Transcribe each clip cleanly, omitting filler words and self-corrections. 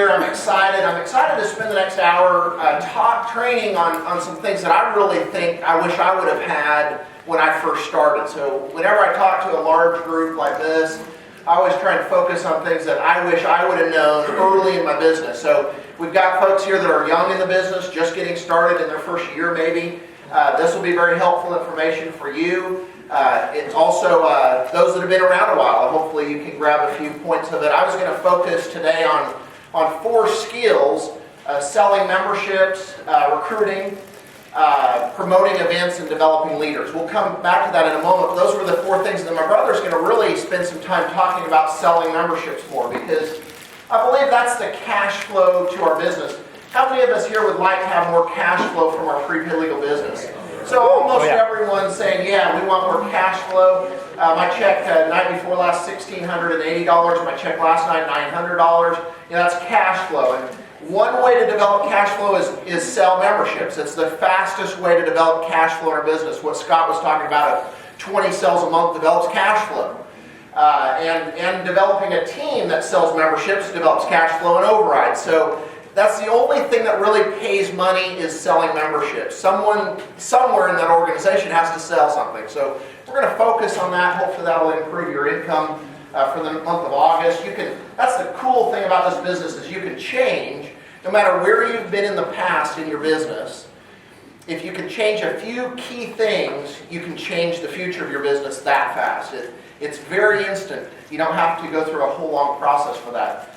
here. I'm excited. I'm excited to spend the next hour training on some things that I really think I wish I would have had when I first started. So whenever I talk to a large group like this, I always try and focus on things that I wish I would have known early in my business. So we've got folks here that are young in the business, just getting started in their first year maybe. This will be very helpful information for you. It's also those that have been around a while. Hopefully you can grab a few points of it. I was going to focus today on 4 skills: selling memberships, recruiting, promoting events, and developing leaders. We'll come back to that in a moment. Those were the 4 things that my brother's going to really spend some time talking about selling memberships more, because I believe that's the cash flow to our business. How many of us here would like to have more cash flow from our prepaid legal business? So almost everyone's saying, yeah, we want more cash flow. My check night before last, $1,680. My check last night, $900. That's cash flow. And one way to develop cash flow is sell memberships. It's the fastest way to develop cash flow in our business. What Scott was talking about, 20 sales a month develops cash flow. And developing a team that sells memberships develops cash flow and overrides. So that's the only thing that really pays money, is selling memberships. Someone somewhere in that organization has to sell something. So we're going to focus on that. Hopefully that will improve your income for the month of August. That's the cool thing about this business, is you can change no matter where you've been in the past in your business. If you can change a few key things, you can change the future of your business that fast. It's very instant. You don't have to go through a whole long process for that.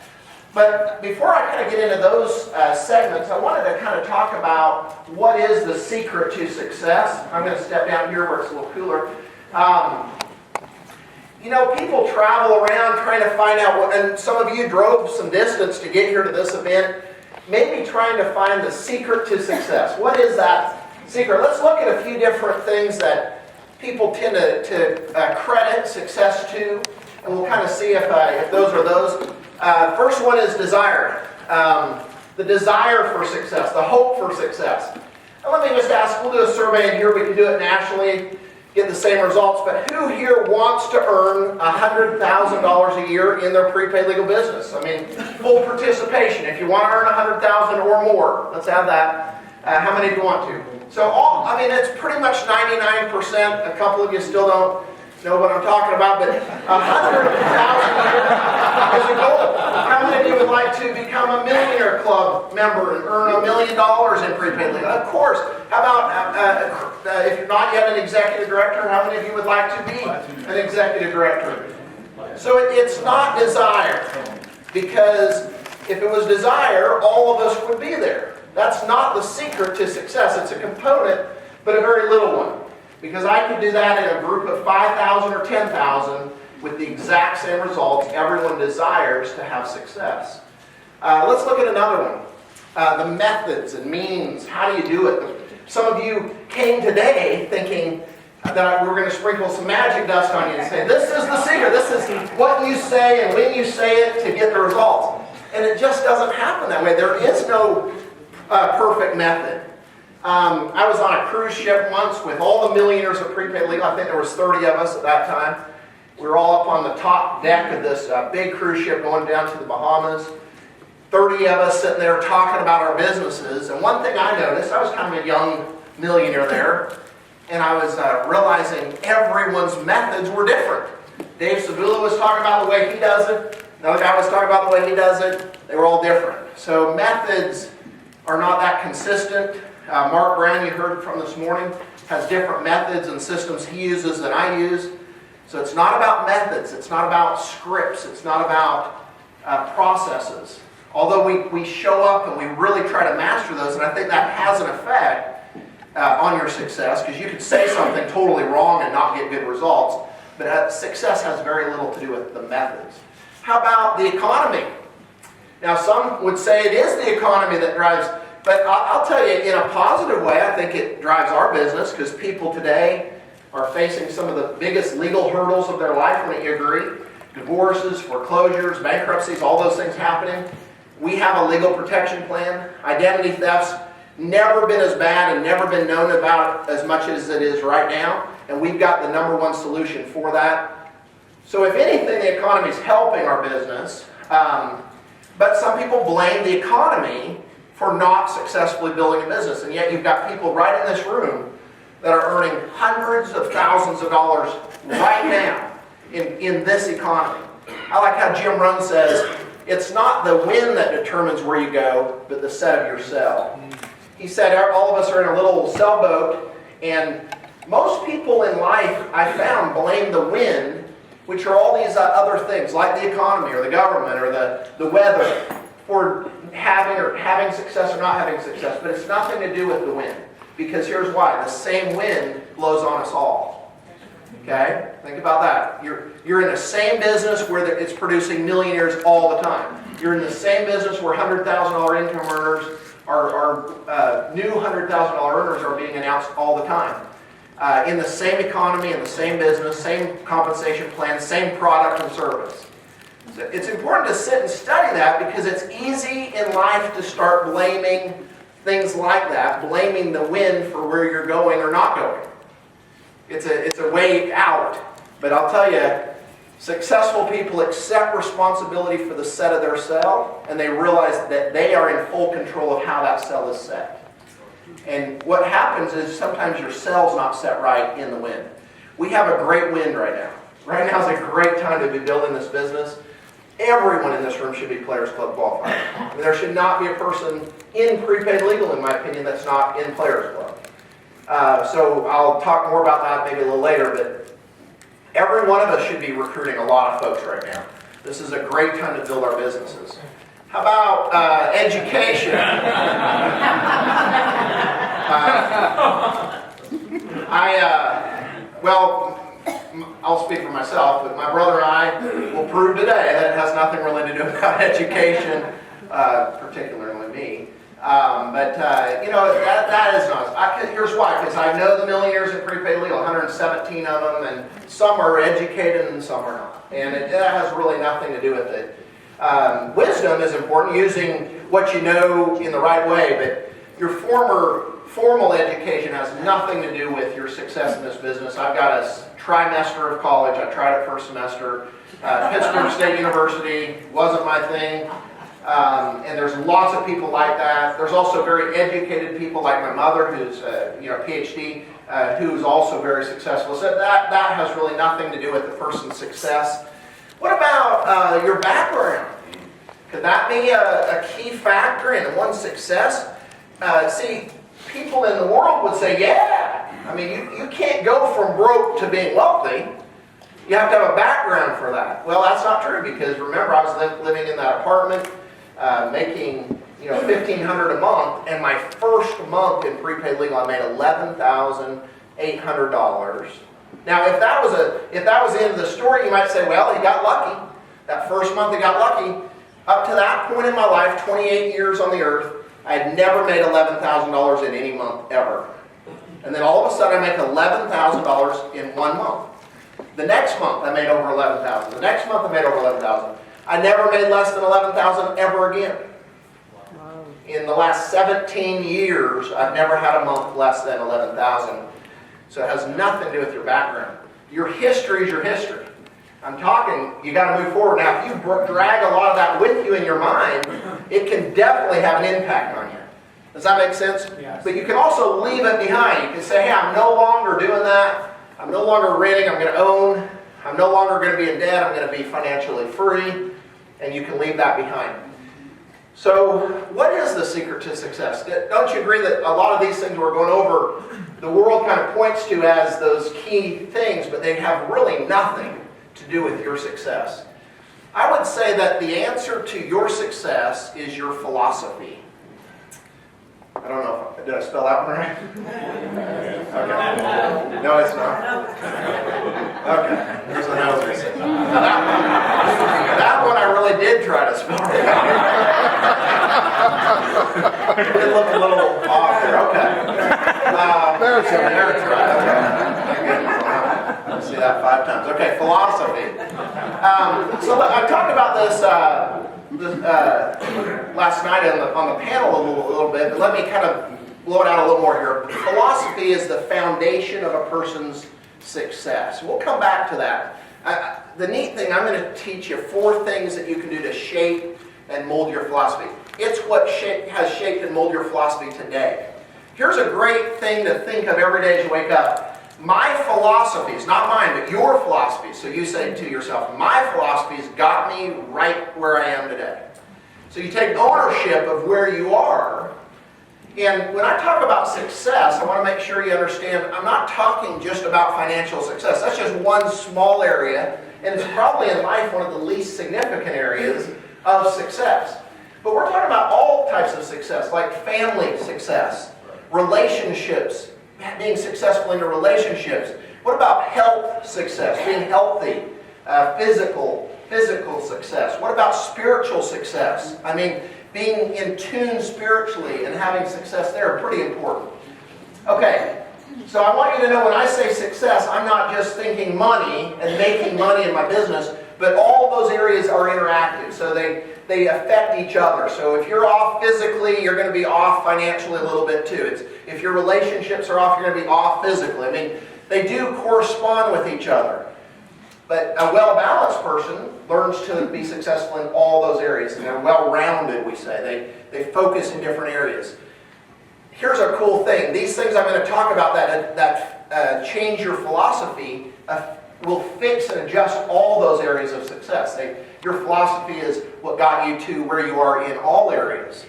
But before I kind of get into those segments, I wanted to kind of talk about what is the secret to success. I'm going to step down here where it's a little cooler. People travel around trying to find out what, and some of you drove some distance to get here to this event, maybe trying to find the secret to success. What is that secret? Let's look at a few different things that people tend to credit success to, and we'll kind of see if those are those. First one is desire. The desire for success, the hope for success. Now let me just ask, we'll do a survey in here, we can do it nationally, get the same results, but who here wants to earn $100,000 a year in their prepaid legal business? I mean, full participation. If you want to earn $100,000 or more, let's have that. How many do you want to? So it's pretty much 99%. A couple of you still don't know what I'm talking about, but 100,000 is a goal. How many of you would like to become a Millionaire Club member and earn $1 million in prepaid legal? Of course. How about if you're not yet an executive director, how many of you would like to be an executive director? So it's not desire, because if it was desire, all of us would be there. That's not the secret to success. It's a component, but a very little one. Because I could do that in a group of 5,000 or 10,000 with the exact same results. Everyone desires to have success. Let's look at another one. The methods and means. How do you do it? Some of you came today thinking that we were going to sprinkle some magic dust on you and say, this is the secret. This is what you say and when you say it to get the results. And it just doesn't happen that way. There is no perfect method. I was on a cruise ship once with all the millionaires of prepaid legal. I think there was 30 of us at that time. We were all up on the top deck of this big cruise ship going down to the Bahamas. 30 of us sitting there talking about our businesses. And one thing I noticed, I was kind of a young millionaire there, and I was realizing everyone's methods were different. Dave Sabula was talking about the way he does it. Another guy was talking about the way he does it. They were all different. So methods are not that consistent. Mark Brown, you heard from this morning, has different methods and systems he uses than I use. So it's not about methods. It's not about scripts. It's not about processes. Although we show up and we really try to master those, and I think that has an effect on your success, because you could say something totally wrong and not get good results, but success has very little to do with the methods. How about the economy? Now, some would say it is the economy that drives. But I'll tell you, in a positive way, I think it drives our business, because people today are facing some of the biggest legal hurdles of their life, wouldn't you agree? Divorces, foreclosures, bankruptcies, all those things happening. We have a legal protection plan. Identity theft's never been as bad and never been known about as much as it is right now, and we've got the #1 solution for that. So if anything, the economy is helping our business. But some people blame the economy for not successfully building a business. And yet you've got people right in this room that are earning hundreds of thousands of dollars right now in this economy. I like how Jim Rohn says, it's not the wind that determines where you go, but the set of your sail. He said all of us are in a little sailboat, and most people in life, I found, blame the wind, which are all these other things, like the economy or the government or the weather, for having success or not having success. But it's nothing to do with the wind. Because here's why. The same wind blows on us all. Okay? Think about that. You're in the same business where it's producing millionaires all the time. You're in the same business where $100,000 income earners are new $100,000 earners are being announced all the time. In the same economy, in the same business, same compensation plan, same product and service. So it's important to sit and study that because it's easy in life to start blaming things like that, blaming the wind for where you're going or not going. It's a way out. But I'll tell you, successful people accept responsibility for the set of their sail, and they realize that they are in full control of how that sail is set. And what happens is sometimes your sail's not set right in the wind. We have a great wind right now. Right now is a great time to be building this business. Everyone in this room should be Players Club qualified. I mean, there should not be a person in prepaid legal, in my opinion, that's not in Players Club. So I'll talk more about that maybe a little later, but every one of us should be recruiting a lot of folks right now. This is a great time to build our businesses. How about education? Well, I'll speak for myself, but my brother and I will prove today that it has nothing really to do about education, particularly me. That is not. Here's why. Because I know the millionaires in prepaid legal, 117 of them, and some are educated and some are not. And that has really nothing to do with it. Wisdom is important, using what you know in the right way, but your formal education has nothing to do with your success in this business. I've got a trimester of college. I tried it first semester. Pittsburgh State University wasn't my thing. And there's lots of people like that. There's also very educated people like my mother, who's a PhD, who's also very successful. So that has really nothing to do with the person's success. What about your background? Could that be a key factor in one's success? See, people in the world would say, yeah. I mean, you can't go from broke to being wealthy. You have to have a background for that. Well, that's not true, because remember, I was living in that apartment, making $1,500 a month, and my first month in prepaid legal, I made $11,800. Now, if that was the end of the story, you might say, well, he got lucky. That first month, he got lucky. Up to that point in my life, 28 years on the earth, I had never made $11,000 in any month ever. And then all of a sudden, I make $11,000 in 1 month. The next month, I made over $11,000. The next month, I made over $11,000. I never made less than $11,000 ever again. Wow. In the last 17 years, I've never had a month less than $11,000. So it has nothing to do with your background. Your history is your history. I'm talking, you got to move forward. Now, if you drag a lot of that with you in your mind, it can definitely have an impact on you. Does that make sense? Yes. But you can also leave it behind. You can say, hey, I'm no longer doing that. I'm no longer renting. I'm going to own. I'm no longer going to be in debt. I'm going to be financially free. And you can leave that behind. So what is the secret to success? Don't you agree that a lot of these things we're going over, the world kind of points to as those key things, but they have really nothing to do with your success? I would say that the answer to your success is your philosophy. I don't know, did I spell that one right? Okay. No, it's not. Okay, here's the nose. That one I really did try to spell right. It looked a little off there. Okay. There it's right. Okay. I see that 5 times. Okay, philosophy. So I talked about this last night on the panel a little bit, but let me kind of blow it out a little more here. Philosophy is the foundation of a person's success. We'll come back to that. The neat thing, I'm going to teach you 4 things that you can do to shape and mold your philosophy. It's what has shaped and molded your philosophy today. Here's a great thing to think of every day as you wake up. My philosophies, not mine, but your philosophies. So you say to yourself, my philosophies got me right where I am today. So you take ownership of where you are. And when I talk about success, I want to make sure you understand, I'm not talking just about financial success. That's just one small area, and it's probably in life one of the least significant areas of success. But we're talking about all types of success, like family success, relationships, being successful in your relationships. What about health success, being healthy, physical success? What about spiritual success? I mean, being in tune spiritually and having success there, pretty important. Okay, so I want you to know when I say success, I'm not just thinking money and making money in my business, but all those areas are interactive, so they affect each other. So if you're off physically, you're going to be off financially a little bit too. If your relationships are off, you're going to be off physically. I mean, they do correspond with each other. But a well-balanced person learns to be successful in all those areas. And they're well-rounded, we say. They focus in different areas. Here's a cool thing. These things I'm going to talk about that change your philosophy will fix and adjust all those areas of success. Your philosophy is what got you to where you are in all areas.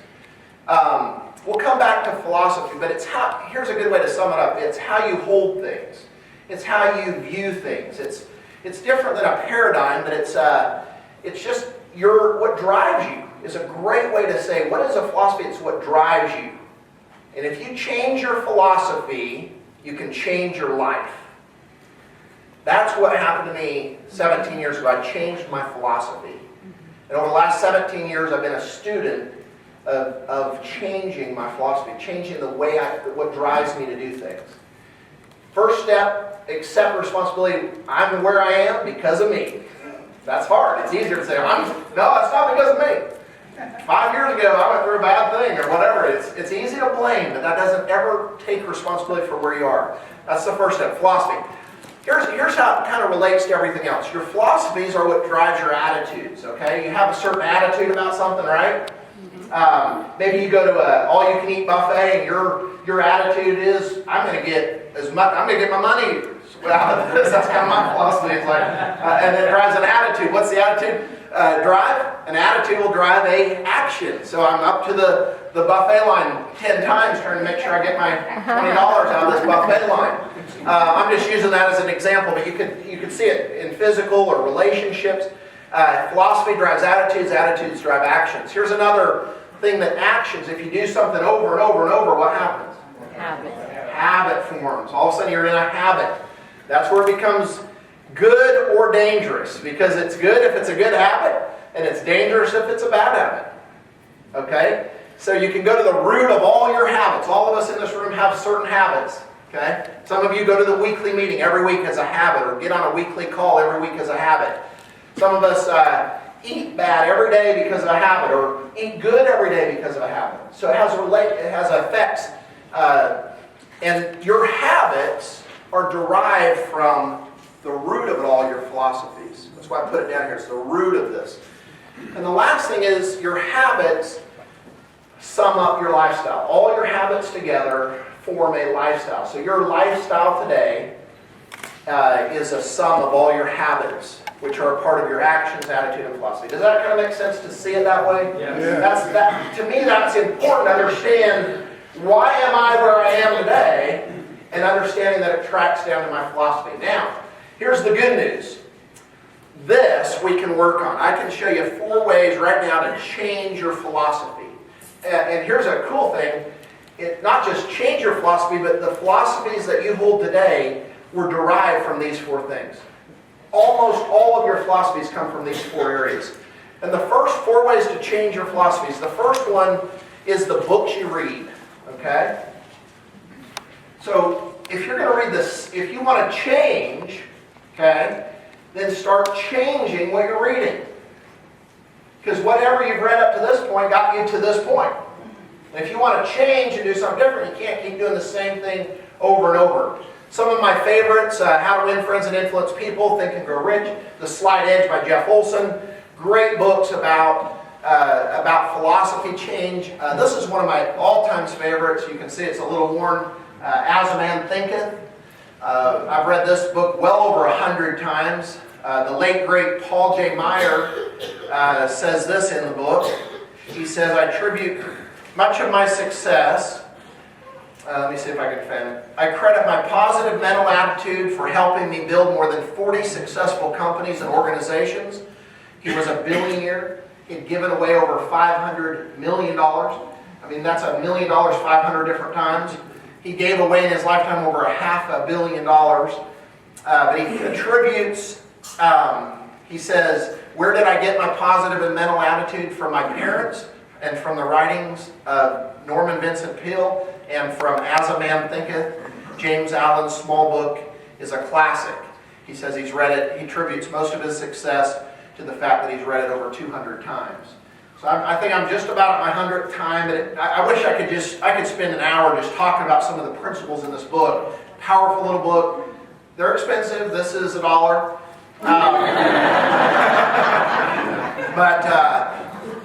We'll come back to philosophy, but here's a good way to sum it up. It's how you hold things. It's how you view things. It's different than a paradigm, but it's just what drives you is a great way to say, what is a philosophy? It's what drives you. And if you change your philosophy, you can change your life. That's what happened to me 17 years ago. I changed my philosophy. And over the last 17 years, I've been a student of changing my philosophy, changing the way what drives me to do things. First step, accept responsibility. I'm where I am because of me. That's hard. It's easier to say, no, it's not because of me. 5 years ago, I went through a bad thing or whatever. It's easy to blame, but that doesn't ever take responsibility for where you are. That's the first step, philosophy. Here's how it kind of relates to everything else. Your philosophies are what drives your attitudes, okay? You have a certain attitude about something, right? Maybe you go to an all-you-can-eat buffet and your attitude is, I'm going to get my money out of this. That's kind of my philosophy. It's like, and it drives an attitude. What's the attitude drive? An attitude will drive a action. So I'm up to the buffet line 10 times trying to make sure I get my $20 out of this buffet line. I'm just using that as an example, but you could see it in physical or relationships. Philosophy drives attitudes. Attitudes drive actions. Here's another thing that actions, if you do something over and over and over, what happens? Habit forms. All of a sudden you're in a habit. That's where it becomes good or dangerous, because it's good if it's a good habit, and it's dangerous if it's a bad habit. Okay? So you can go to the root of all your habits. All of us in this room have certain habits. Okay? Some of you go to the weekly meeting every week as a habit, or get on a weekly call every week as a habit. Some of us eat bad every day because of a habit, or eat good every day because of a habit. So it has effects. And your habits are derived from the root of it all, your philosophies. That's why I put it down here. It's the root of this. And the last thing is your habits sum up your lifestyle. All your habits together form a lifestyle. So your lifestyle today is a sum of all your habits, which are a part of your actions, attitude, and philosophy. Does that kind of make sense to see it that way? Yeah. To me, that's important to understand. Why am I where I am today? And understanding that it tracks down to my philosophy. Now, here's the good news. This we can work on. I can show you 4 ways right now to change your philosophy. And here's a cool thing. Not just change your philosophy, but the philosophies that you hold today were derived from these 4 things. Almost all of your philosophies come from these 4 areas. And the first 4 ways to change your philosophies. The first one is the books you read. Okay? So if you're going to read this, if you want to change, okay, then start changing what you're reading. Because whatever you've read up to this point got you to this point. And if you want to change and do something different, you can't keep doing the same thing over and over. Some of my favorites, How to Win Friends and Influence People, Think and Grow Rich, The Slight Edge by Jeff Olson. Great books about me change. This is one of my all-time favorites. You can see it's a little worn. As a Man Thinketh. I've read this book well over 100 times. The late, great Paul J. Meyer says this in the book. He says, I attribute much of my success, let me see if I can find it. I credit my positive mental attitude for helping me build more than 40 successful companies and organizations. He was a billionaire. He'd given away over $500 million. I mean, that's $1 million 500 different times. He gave away in his lifetime over $500 million. But he attributes, he says, where did I get my positive and mental attitude? From my parents and from the writings of Norman Vincent Peale and from As a Man Thinketh. James Allen's small book is a classic. He says he's read it. He attributes most of his success to the fact that he's read it over 200 times. So I think I'm just about at my 100th time. And I wish I could spend an hour just talking about some of the principles in this book. Powerful little book. They're expensive. This is $1.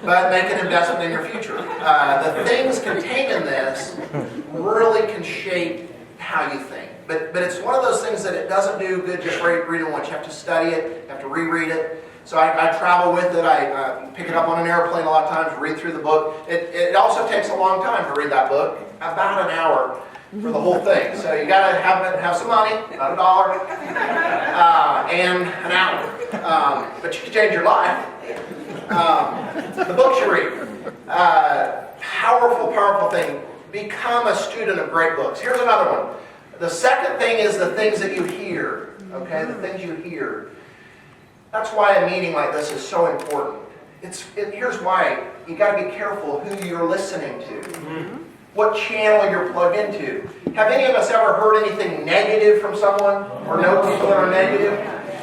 But make an investment in your future. The things contained in this really can shape how you think. But it's one of those things that it doesn't do good just reading once. You have to study it. You have to reread it. So I travel with it. I pick it up on an airplane a lot of times, read through the book. It also takes a long time to read that book, about an hour for the whole thing. So you got to have some money, not $1, and an hour. But you can change your life. The books you read. Powerful thing. Become a student of great books. Here's another one. The second thing is the things that you hear. Okay, the things you hear. That's why a meeting like this is so important. Here's why. You got to be careful who you're listening to. What channel you're plugged into. Have any of us ever heard anything negative from someone? Or know people that are negative?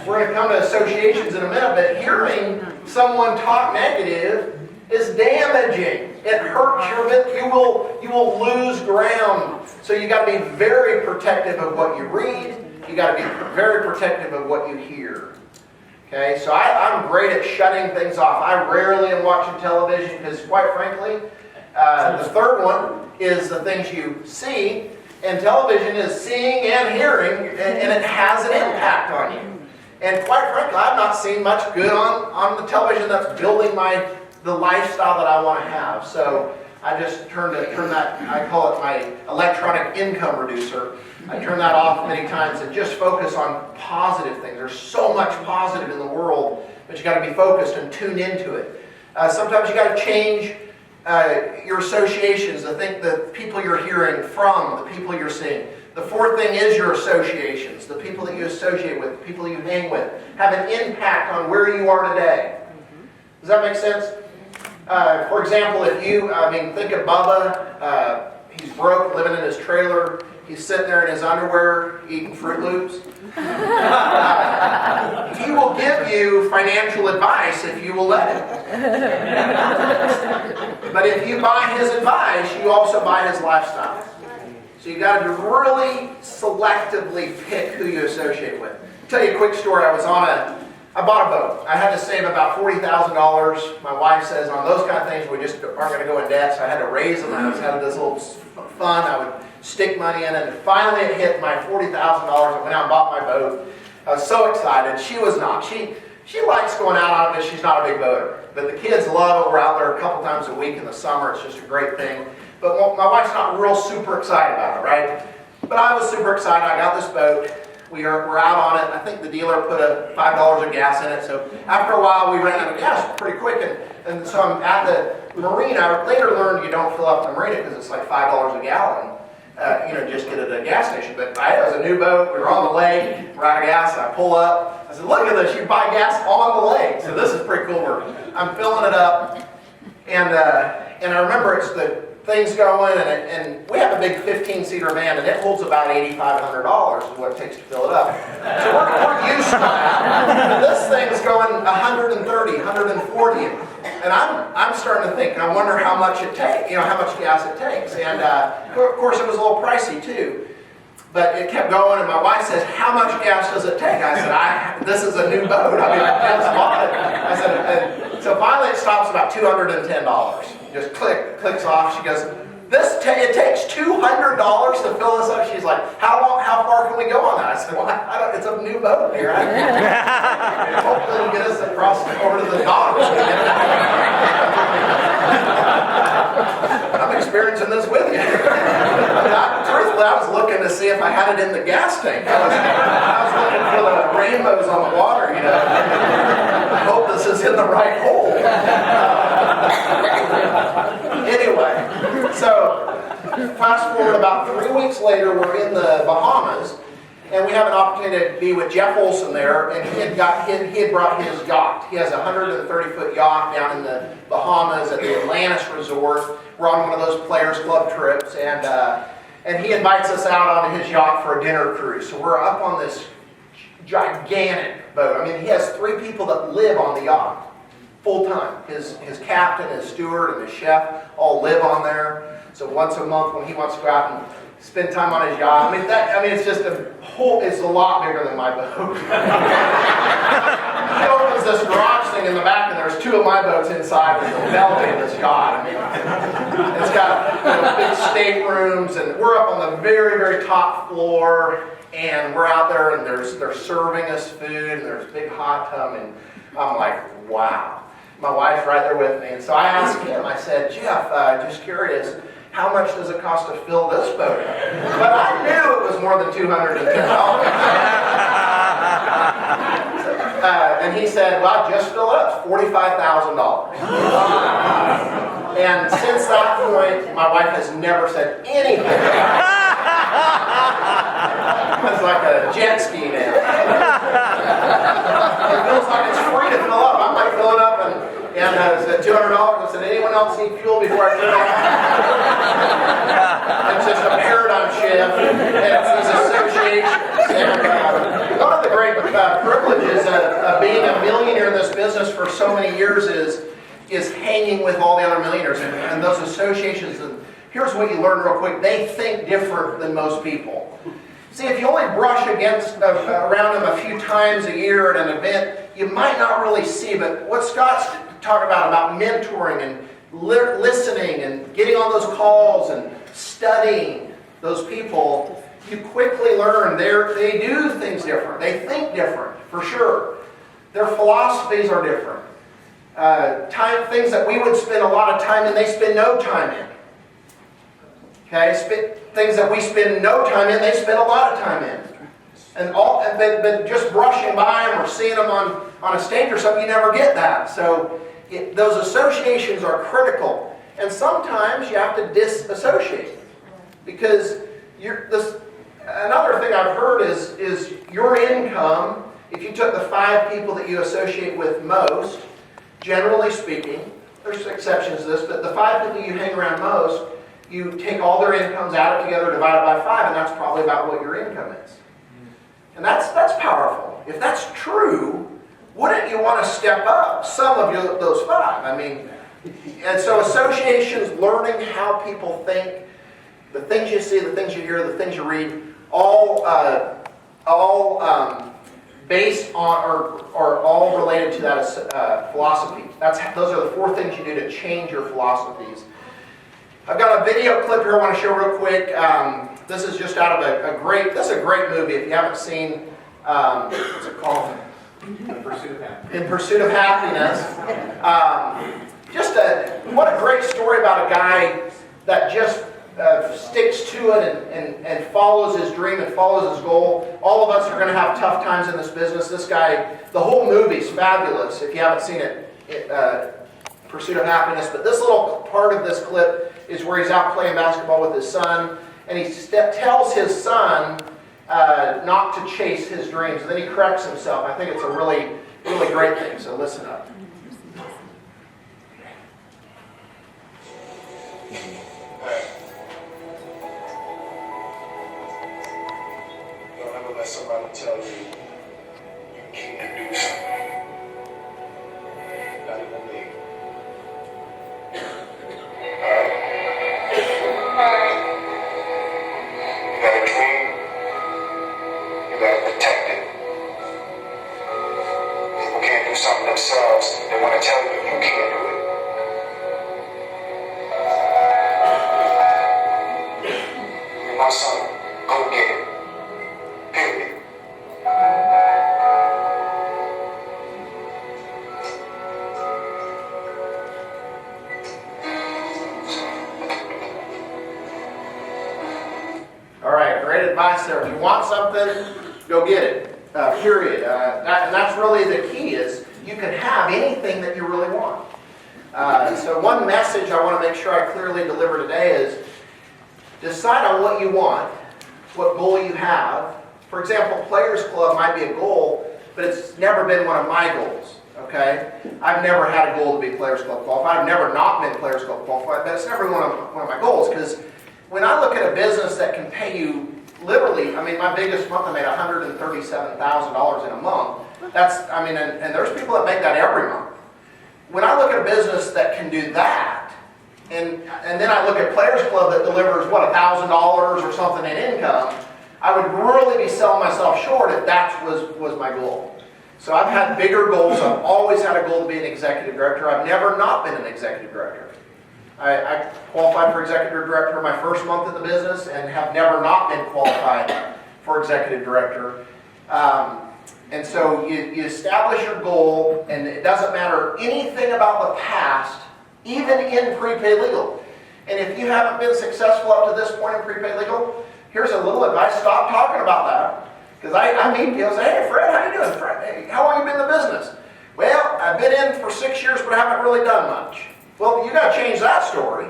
We're going to come to associations in a minute, but hearing someone talk negative is damaging. It hurts you will lose ground. So you got to be very protective of what you read. You got to be very protective of what you hear. Okay, so I'm great at shutting things off. I rarely am watching television because, quite frankly, the third one is the things you see, and television is seeing and hearing, and it has an impact on you. And quite frankly, I've not seen much good on the television that's building the lifestyle that I want to have. So I just turn that, I call it my electronic income reducer. I turn that off many times and just focus on positive things. There's so much positive in the world, but you got to be focused and tuned into it. Sometimes you got to change your associations, the people you're hearing from, the people you're seeing. The fourth thing is your associations. The people that you associate with, the people you hang with, have an impact on where you are today. Does that make sense? For example, think of Bubba. He's broke, living in his trailer. He's sitting there in his underwear, eating Fruit Loops. He will give you financial advice if you will let him. But if you buy his advice, you also buy his lifestyle. So you got to really selectively pick who you associate with. I'll tell you a quick story. I bought a boat. I had to save about $40,000. My wife says on those kind of things we just aren't going to go in debt, so I had to raise them. I was having this little fun. I would stick money in, and finally it hit my $40,000. I went out and bought my boat. I was so excited. She was not. She likes going out on it, but she's not a big boater. But the kids love it. We're out there a couple times a week in the summer. It's just a great thing. But my wife's not real super excited about it, right? But I was super excited. I got this boat. We're out on it. I think the dealer put $5 of gas in it. So after a while, we ran out of gas pretty quick. And so I'm at the marina. I later learned you don't fill up the marina because it's like $5 a gallon. Just get it at a gas station. But it was a new boat. We were on the lake. We're out of gas. I pull up. I said, look at this. You buy gas on the lake. So this is pretty cool. I'm filling it up. And I remember it's the things going, and we have a big 15-seater van, and it holds about $8,500 is what it takes to fill it up. So we're used to that. This thing's going 130, 140, and I'm starting to think, I wonder how much it takes, how much gas it takes. And of course, it was a little pricey too. But it kept going, and my wife says, how much gas does it take? I said, this is a new boat. I just bought it. I said, So finally it stops about $210. Just clicks off. She goes, it takes $200 to fill this up. She's like, how far can we go on that? I said, well, it's a new boat here. Hopefully it'll get us across over to the docks. I'm experiencing this with you. Truthfully, I was looking to see if I had it in the gas tank. I was looking for the rainbows on the water, I hope this is in the right hole. Anyway, so fast forward about 3 weeks later, we're in the Bahamas, and we have an opportunity to be with Jeff Olson there, and he had brought his yacht. He has a 130-foot yacht down in the Bahamas at the Atlantis Resort. We're on one of those Players Club trips, and he invites us out on his yacht for a dinner cruise. So we're up on this gigantic boat. I mean, he has 3 people that live on the yacht full time. His captain, his steward, and his chef all live on there. So once a month when he wants to go out and spend time on his yacht, it's just it's a lot bigger than my boat. He opens this garage thing in the back, and there's 2 of my boats inside with the belly of this yacht. It's got big staterooms, and we're up on the very, very top floor, and we're out there, and they're serving us food, and there's a big hot tub, and I'm like, wow. My wife's right there with me, and so I asked him, I said, Jeff, just curious, how much does it cost to fill this boat up? But I knew it was more than $210. And he said, well, just fill it up, $45,000. And since that point, my wife has never said anything. It's like a jet ski now. It feels like it's free to fill up. I might fill it up and said $200. I said, anyone else need fuel before I turn it on? It's just a paradigm shift. And it's these associations. And one of the great privileges of being a millionaire in this business for so many years is hanging with all the other millionaires and those associations. And here's what you learn real quick. They think different than most people. See, if you only brush around them a few times a year at an event, you might not really see. But what Scott's talking about mentoring and listening and getting on those calls and studying those people, you quickly learn they do things different. They think different, for sure. Their philosophies are different. Things that we would spend a lot of time in, they spend no time in. Okay, things that we spend no time in, they spend a lot of time in. But just brushing by them or seeing them on a stage or something, you never get that. So those associations are critical. And sometimes you have to disassociate. Because another thing I've heard is your income, if you took the 5 people that you associate with most, generally speaking, there's exceptions to this, but the 5 people you hang around most, you take all their incomes, add it together, divide it by 5, and that's probably about what your income is. And that's powerful. If that's true, wouldn't you want to step up some of those 5? And so associations, learning how people think, the things you see, the things you hear, the things you read, all based on or all related to that philosophy. Those are the 4 things you do to change your philosophies. I've got a video clip here I want to show real quick. This is just out of a great movie. If you haven't seen, what's it called? In Pursuit of Happiness. What a great story about a guy that just sticks to it and follows his dream and follows his goal. All of us are going to have tough times in this business. This guy, the whole movie's fabulous if you haven't seen it, Pursuit of Happiness. But this little part of this clip is where he's out playing basketball with his son, and he tells his son not to chase his dreams, and then he corrects himself. I think it's a really, really great thing, so listen up. Don't ever let somebody tell you you can't do something. Not even me. You got a dream, you gotta protect it. People can't do something themselves, they want to tell you you want something, go get it. Period. All right, great advice there. If you want something, go get it. Period. And that's really the key is you can have anything that you really want. So one message I want to make sure I clearly deliver today is decide on what you want, what goal you have. For example, Players Club might be a goal, but it's never been one of my goals. Okay? I've never had a goal to be Players Club qualified. I've never not been Players Club qualified, but it's never one of my goals because when I look at a business that can pay you literally, I mean, my biggest month I made $137,000 in a month. That's, I mean, and there's people that make that every month. When I look at a business that can do that, and then I look at Players Club that delivers, what, $1,000 or something in income, I would really be selling myself short if that was my goal. So I've had bigger goals. I've always had a goal to be an executive director. I've never not been an executive director. I qualified for executive director my first month in the business and have never not been qualified for executive director. And so you establish your goal, and it doesn't matter anything about the past, even in prepaid legal. And if you haven't been successful up to this point in prepaid legal, here's a little advice: stop talking about that. Because I meet people and say, "Hey, Fred, how you doing? Fred, hey, how long have you been in the business?" "Well, I've been in for 6 years, but I haven't really done much." Well, you got to change that story.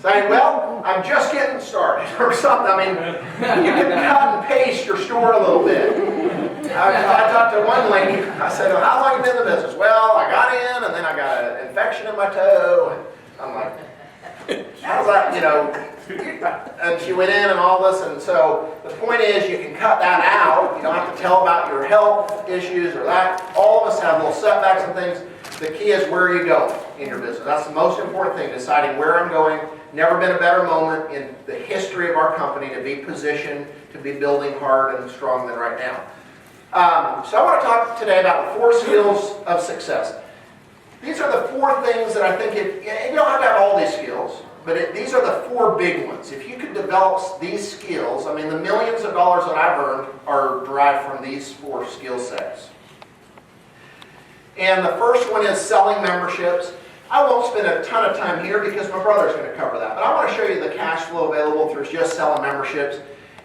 Saying, "Well, I'm just getting started," or something. I mean, you can cut and paste your story a little bit. I talked to one lady. I said, "Well, how long have you been in the business?" "Well, I got in, and then I got an infection in my toe." And I'm like, "How's that?" You know. And she went in and all this, and so the point is, you can cut that out. You don't have to tell about your health issues or that. All of us have little setbacks and things. The key is, where are you going in your business? That's the most important thing, deciding where I'm going. Never been a better moment in the history of our company to be positioned, to be building hard and strong than right now. So I want to talk today about the 4 skills of success. These are the 4 things that I think, you don't have to have all these skills, but these are the 4 big ones. If you could develop these skills, I mean, the millions of dollars that I've earned are derived from these 4 skill sets. And the first one is selling memberships. I won't spend a ton of time here because my brother's going to cover that. But I want to show you the cash flow available through just selling memberships.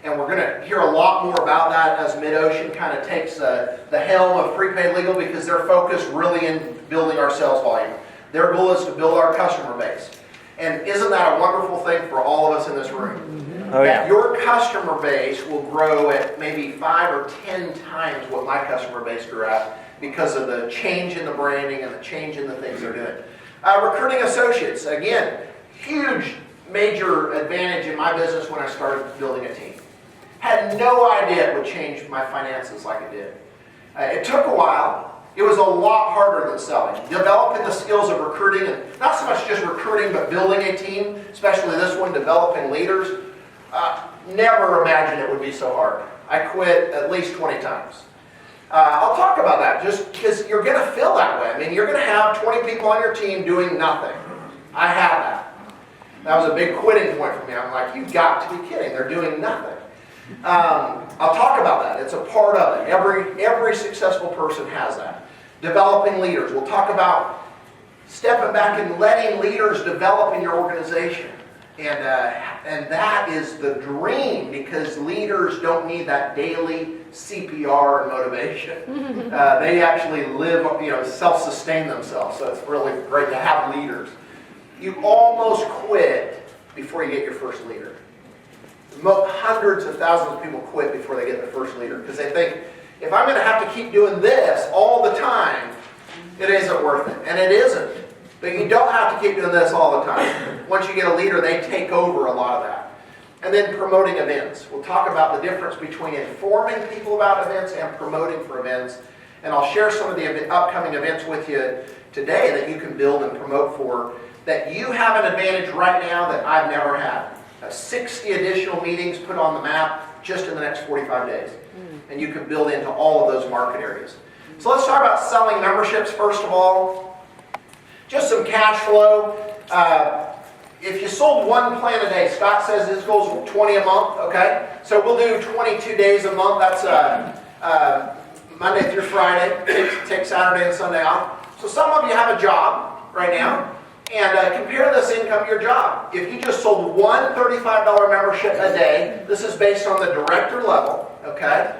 And we're going to hear a lot more about that as Mid-Ocean kind of takes the helm of prepaid legal, because they're focused really in building our sales volume. Their goal is to build our customer base. And isn't that a wonderful thing for all of us in this room? Oh, yeah. That your customer base will grow at maybe 5 or 10 times what my customer base grew at, because of the change in the branding and the change in the things they're doing. Recruiting associates, again, huge, major advantage in my business when I started building a team. Had no idea it would change my finances like it did. It took a while. It was a lot harder than selling. Developing the skills of recruiting, and not so much just recruiting, but building a team, especially this one, developing leaders. Never imagined it would be so hard. I quit at least 20 times. I'll talk about that, just because you're going to feel that way. I mean, you're going to have 20 people on your team doing nothing. I had that. That was a big quitting point for me. I'm like, you've got to be kidding. They're doing nothing. I'll talk about that. It's a part of it. Every successful person has that. Developing leaders. We'll talk about stepping back and letting leaders develop in your organization. And that is the dream, because leaders don't need that daily CPR and motivation. They actually live, self-sustain themselves. So it's really great to have leaders. You almost quit before you get your first leader. Hundreds of thousands of people quit before they get their first leader, because they think, if I'm going to have to keep doing this all the time, it isn't worth it. And it isn't. But you don't have to keep doing this all the time. Once you get a leader, they take over a lot of that. And then promoting events. We'll talk about the difference between informing people about events and promoting for events. And I'll share some of the upcoming events with you today that you can build and promote for, that you have an advantage right now that I've never had. 60 additional meetings put on the map just in the next 45 days. And you can build into all of those market areas. So let's talk about selling memberships first of all. Just some cash flow. if you sold one plan a day, Scott says his goal's 20 a month, okay? So we'll do 22 days a month. That's Monday through Friday. Take Saturday and Sunday off. So some of you have a job right now, and compare this income to your job. If you just sold one $35 membership a day, this is based on the director level, okay?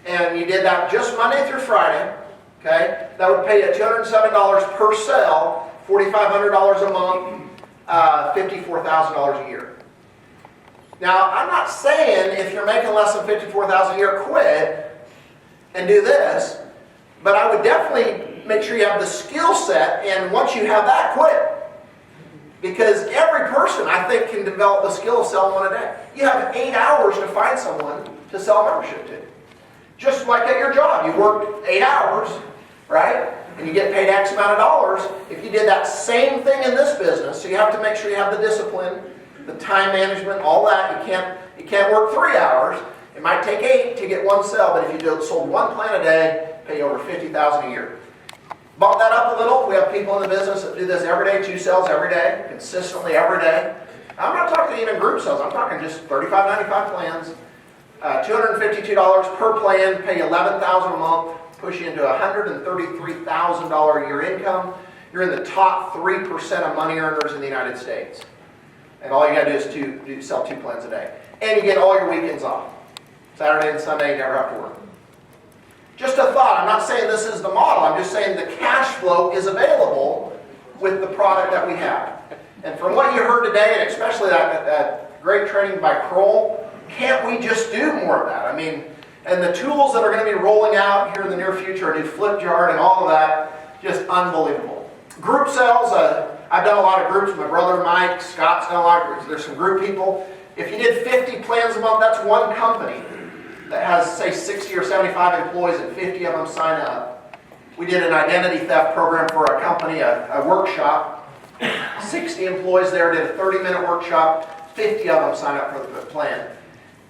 And you did that just Monday through Friday, okay? That would pay you $207 per sale, $4,500 a month, $54,000 a year. Now, I'm not saying if you're making less than $54,000 a year, quit and do this, but I would definitely make sure you have the skill set, and once you have that, quit. Because every person, I think, can develop the skill of selling one a day. You have 8 hours to find someone to sell membership to. Just like at your job, you work 8 hours, right? And you get paid X amount of dollars. If you did that same thing in this business, so you have to make sure you have the discipline, the time management, all that. You can't work 3 hours. It might take 8 to get one sale, but if you sold one plan a day, pay you over $50,000 a year. Bump that up a little. We have people in the business that do this every day, 2 sales every day, consistently every day. I'm not talking even group sales. I'm talking just $35.95 plans, $252 per plan, pay $11,000 a month, push you into $133,000 a year income. You're in the top 3% of money earners in the United States. And all you got to do is sell 2 plans a day. And you get all your weekends off. Saturday and Sunday, you never have to work. Just a thought. I'm not saying this is the model. I'm just saying the cash flow is available with the product that we have. And from what you heard today, and especially that great training by Kroll, can't we just do more of that? I mean, and the tools that are going to be rolling out here in the near future, a new flip chart and all of that, just unbelievable. Group sales, I've done a lot of groups. My brother Mike, Scott's done a lot of groups. There's some group people. If you did 50 plans a month, that's one company that has, say, 60 or 75 employees and 50 of them sign up. We did an identity theft program for a company, a workshop. 60 employees there, did a 30-minute workshop. 50 of them signed up for the plan.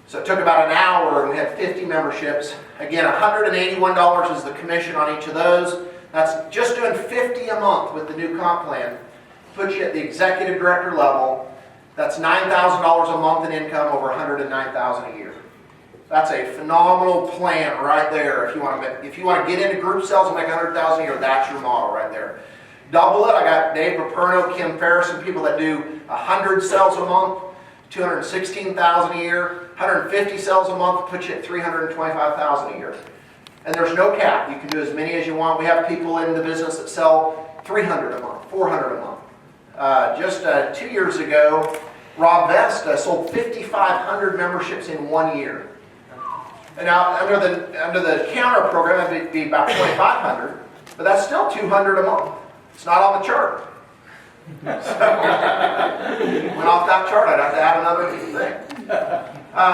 So it took about an hour, and we had 50 memberships. Again, $181 is the commission on each of those. That's just doing 50 a month with the new comp plan. Puts you at the executive director level. That's $9,000 a month in income, over $109,000 a year. That's a phenomenal plan right there. If you want to get into group sales and make $100,000 a year, that's your model right there. Double it. I got Dave Paperno, Kim Ferris, and people that do 100 sales a month, $216,000 a year. 150 sales a month puts you at $325,000 a year. And there's no cap. You can do as many as you want. We have people in the business that sell 300 a month, 400 a month. Just 2 years ago, Rob Vest sold 5,500 memberships in 1 year. And now under the counter program, it'd be about 2,500, but that's still 200 a month. It's not on the chart. So, went off that chart, I'd have to add another thing.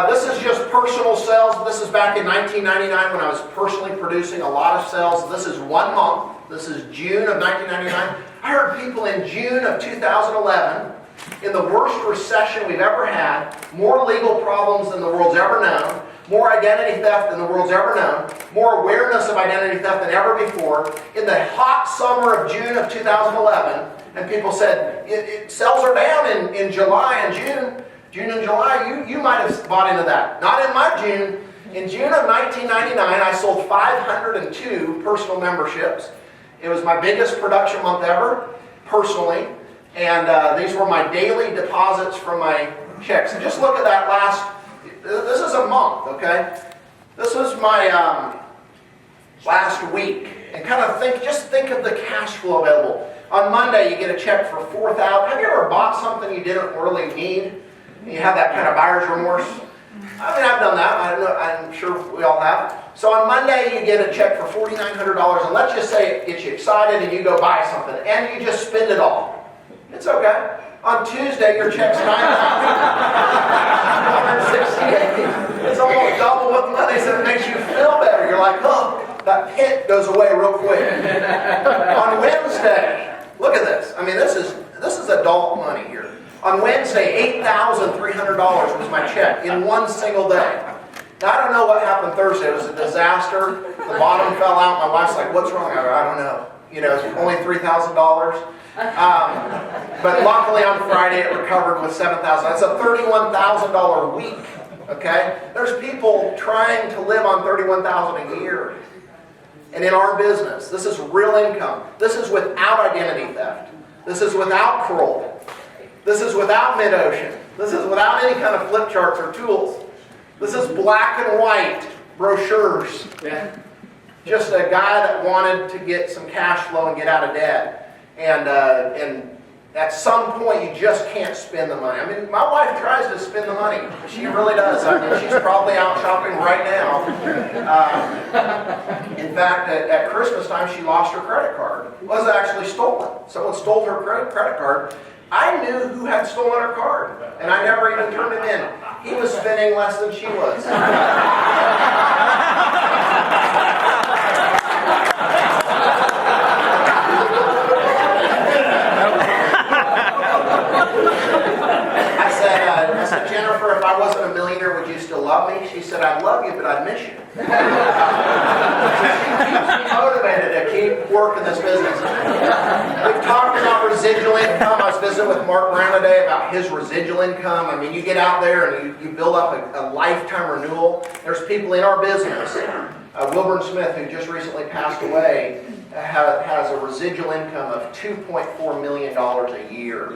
This is just personal sales. This is back in 1999 when I was personally producing a lot of sales. This is 1 month. This is June of 1999. I heard people in June of 2011, in the worst recession we've ever had, more legal problems than the world's ever known, more identity theft than the world's ever known, more awareness of identity theft than ever before, in the hot summer of June of 2011, and people said, sales are down in July and June. June and July, you might have bought into that. Not in my June. In June of 1999, I sold 502 personal memberships. It was my biggest production month ever, personally, and these were my daily deposits from my checks. And just look at that this is a month, okay? This was my last week. And kind of just think of the cash flow available. On Monday, you get a check for $4,000. Have you ever bought something you didn't really need? And you have that kind of buyer's remorse? I mean, I've done that. I'm sure we all have. So on Monday, you get a check for $4,900, and let's just say it gets you excited and you go buy something, and you just spend it all. It's okay. On Tuesday, your check's $9,168. It's almost double what the money, so it makes you feel better. You're like, oh, that pit goes away real quick. On Wednesday, look at this. I mean, this is adult money here. On Wednesday, $8,300 was my check in one single day. Now, I don't know what happened Thursday. It was a disaster. The bottom fell out. My wife's like, what's wrong? I don't know. You know, it's only $3,000. But luckily on Friday it recovered with $7,000. That's a $31,000 week. Okay? There's people trying to live on $31,000 a year. And in our business, this is real income. This is without identity theft. This is without Kroll. This is without mid-ocean. This is without any kind of flip charts or tools. This is black and white brochures. Yeah. Just a guy that wanted to get some cash flow and get out of debt. And at some point, you just can't spend the money. I mean, my wife tries to spend the money. She really does. I mean, she's probably out shopping right now. In fact, at Christmas time, she lost her credit card. It was actually stolen. Someone stole her credit card. I knew who had stolen her card, and I never even turned him in. He was spending less than she was. I said, Jennifer, if I wasn't a millionaire, would you still love me? She said, I'd love you, but I'd miss you. She keeps me motivated to keep working this business. We've talked about residual income. I was visiting with Mark Brown today about his residual income. I mean, you get out there and you build up a lifetime renewal. There's people in our business. Wilburn Smith, who just recently passed away, has a residual income of $2.4 million a year.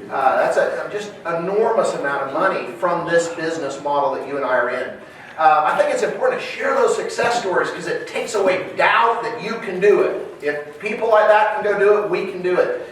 That's a just enormous amount of money from this business model that you and I are in. I think it's important to share those success stories because it takes away doubt that you can do it. If people like that can go do it, we can do it.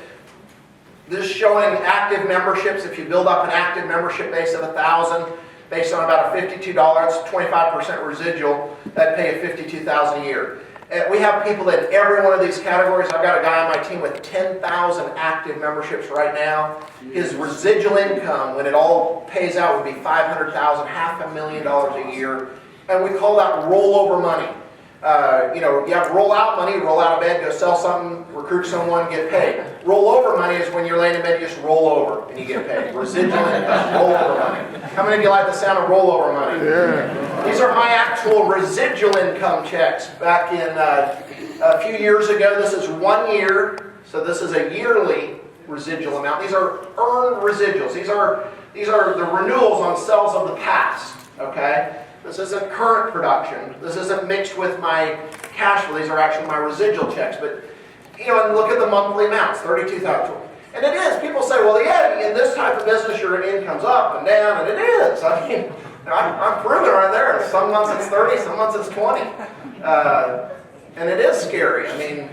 This is showing active memberships. If you build up an active membership base of 1,000, based on about a $52, it's 25% residual, that'd pay you $52,000 a year. And we have people in every one of these categories. I've got a guy on my team with 10,000 active memberships right now. His residual income, when it all pays out, would be $500,000, $500,000 a year. And we call that rollover money. You have roll out money, roll out of bed, go sell something, recruit someone, get paid. Rollover money is when you're laying in bed, you just roll over and you get paid. Residual income, rollover money. How many of you like the sound of rollover money? Yeah. These are my actual residual income checks back in a few years ago. This is 1 year, so this is a yearly residual amount. These are earned residuals. These are the renewals on sales of the past, okay? This isn't current production. This isn't mixed with my cash flow. These are actually my residual checks. But, and look at the monthly amounts, $32,000. And it is. People say, well, yeah, in this type of business, your income's up and down, and it is. I mean, I'm proving right there. Some months it's 30, some months it's 20. And it is scary. I mean,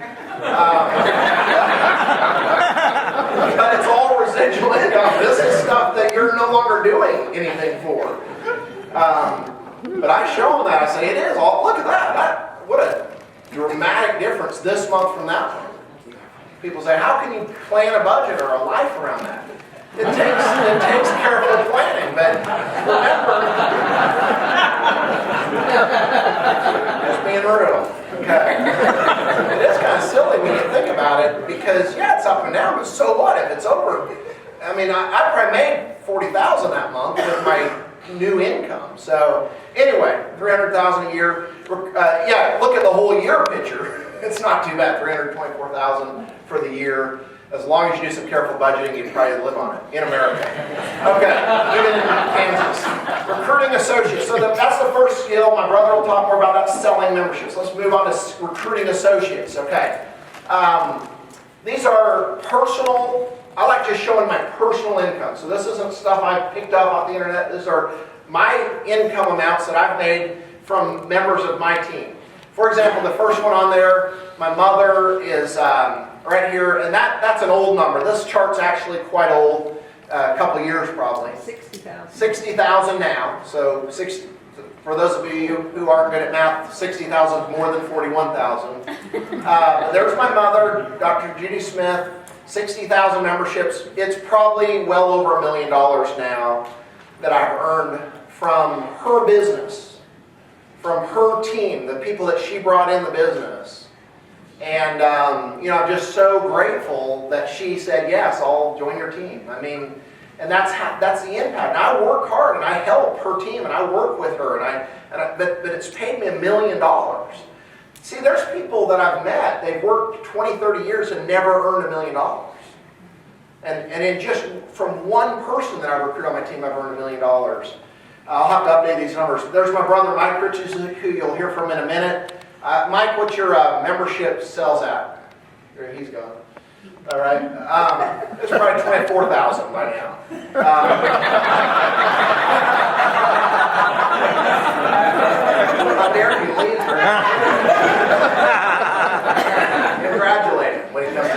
but it's all residual income. This is stuff that you're no longer doing anything for. But I show them that. I say, it is. Look at that. What a dramatic difference this month from that one. People say, how can you plan a budget or a life around that? It takes careful planning, but remember, just being real. Okay. It is kind of silly when you think about it because, yeah, it's up and down, but so what if it's over? I mean, I probably made $40,000 that month with my new income. So anyway, $300,000 a year. Yeah, look at the whole year picture. It's not too bad. $324,000 for the year. As long as you do some careful budgeting, you can probably live on it in America. Okay, even in Kansas. Recruiting associates. So that's the first skill. My brother will talk more about that, selling memberships. Let's move on to recruiting associates. Okay. These are personal. I like just showing my personal income. So this isn't stuff I picked up off the internet. These are my income amounts that I've made from members of my team. For example, the first one on there, my mother is right here, and that's an old number. This chart's actually quite old, a couple years probably. 60,000. 60,000 now. So for those of you who aren't good at math, 60,000 is more than 41,000. There's my mother, Dr. Judy Smith. 60,000 memberships. It's probably well over $1 million now that I've earned from her business, from her team, the people that she brought in the business. And, I'm just so grateful that she said, yes, I'll join your team. I mean, and that's the impact. And I work hard and I help her team and I work with her but it's paid me $1 million. See, there's people that I've met, they've worked 20, 30 years and never earned $1 million. And in just from one person that I recruit on my team, I've earned $1 million. I'll have to update these numbers. There's my brother Mike Richards, who you'll hear from in a minute. Mike, what's your membership sales at? There, he's gone. All right. It's probably 24,000 by now. How dare you leave? Congratulate him when he comes in.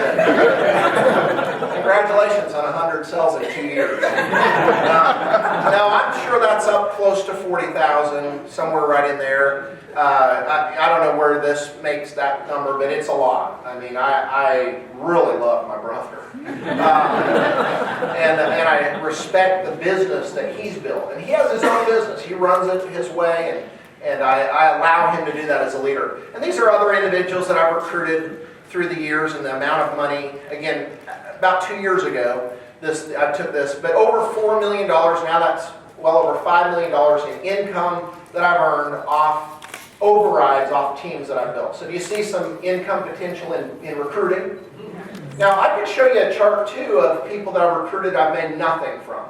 Congratulations on 100 sales in 2 years. Now, I'm sure that's up close to 40,000, somewhere right in there. I don't know where this makes that number, but it's a lot. I mean, I really love my brother. And I respect the business that he's built. And he has his own business. He runs it his way, and I allow him to do that as a leader. And these are other individuals that I've recruited through the years, and the amount of money, again, about 2 years ago, I took this, but over $4 million, now that's well over $5 million in income that I've earned off overrides off teams that I've built. So do you see some income potential in recruiting? Now, I could show you a chart too of people that I've recruited I've made nothing from.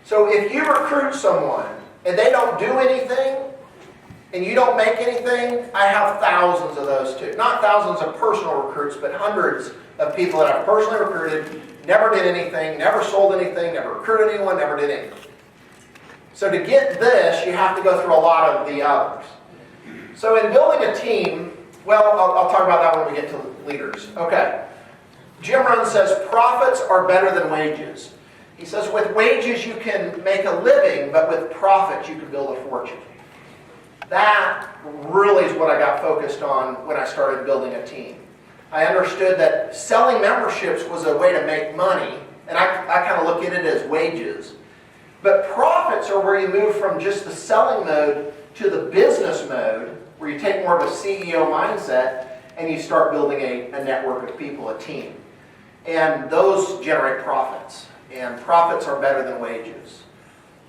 So if you recruit someone and they don't do anything, and you don't make anything, I have thousands of those too. Not thousands of personal recruits, but hundreds of people that I've personally recruited, never did anything, never sold anything, never recruited anyone, never did anything. So to get this, you have to go through a lot of the others. So in building a team, well, I'll talk about that when we get to leaders. Okay. Jim Rohn says, profits are better than wages. He says, with wages you can make a living, but with profits you can build a fortune. That really is what I got focused on when I started building a team. I understood that selling memberships was a way to make money, and I kind of look at it as wages. But profits are where you move from just the selling mode to the business mode, where you take more of a CEO mindset and you start building a network of people, a team. And those generate profits, and profits are better than wages.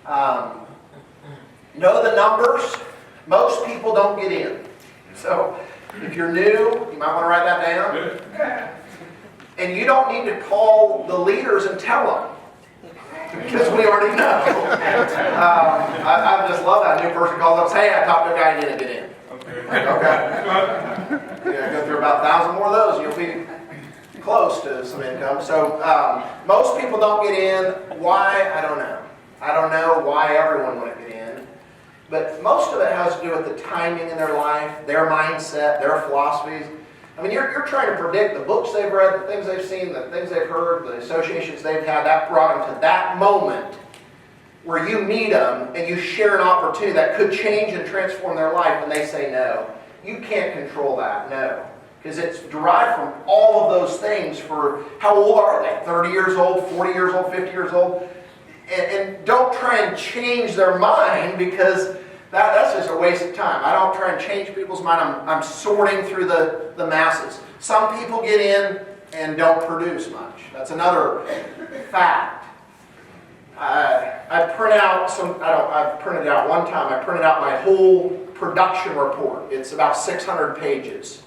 Know the numbers. Most people don't get in. So if you're new, you might want to write that down. And you don't need to call the leaders and tell them, because we already know. I just love that. A new person calls up, hey, I talked to a guy and didn't get in. Okay. Yeah, go through about 1,000 more of those and you'll be close to some income. So most people don't get in. Why? I don't know. I don't know why everyone wouldn't get in. But most of it has to do with the timing in their life, their mindset, their philosophies. I mean, you're trying to predict the books they've read, the things they've seen, the things they've heard, the associations they've had. That brought them to that moment where you meet them and you share an opportunity that could change and transform their life, and they say no. You can't control that, no. Because it's derived from all of those things for, how old are they? 30 years old, 40 years old, 50 years old? And don't try and change their mind, because that's just a waste of time. I don't try and change people's mind. I'm sorting through the masses. Some people get in and don't produce much. That's another fact. I've printed out one time, I printed out my whole production report. It's about 600 pages.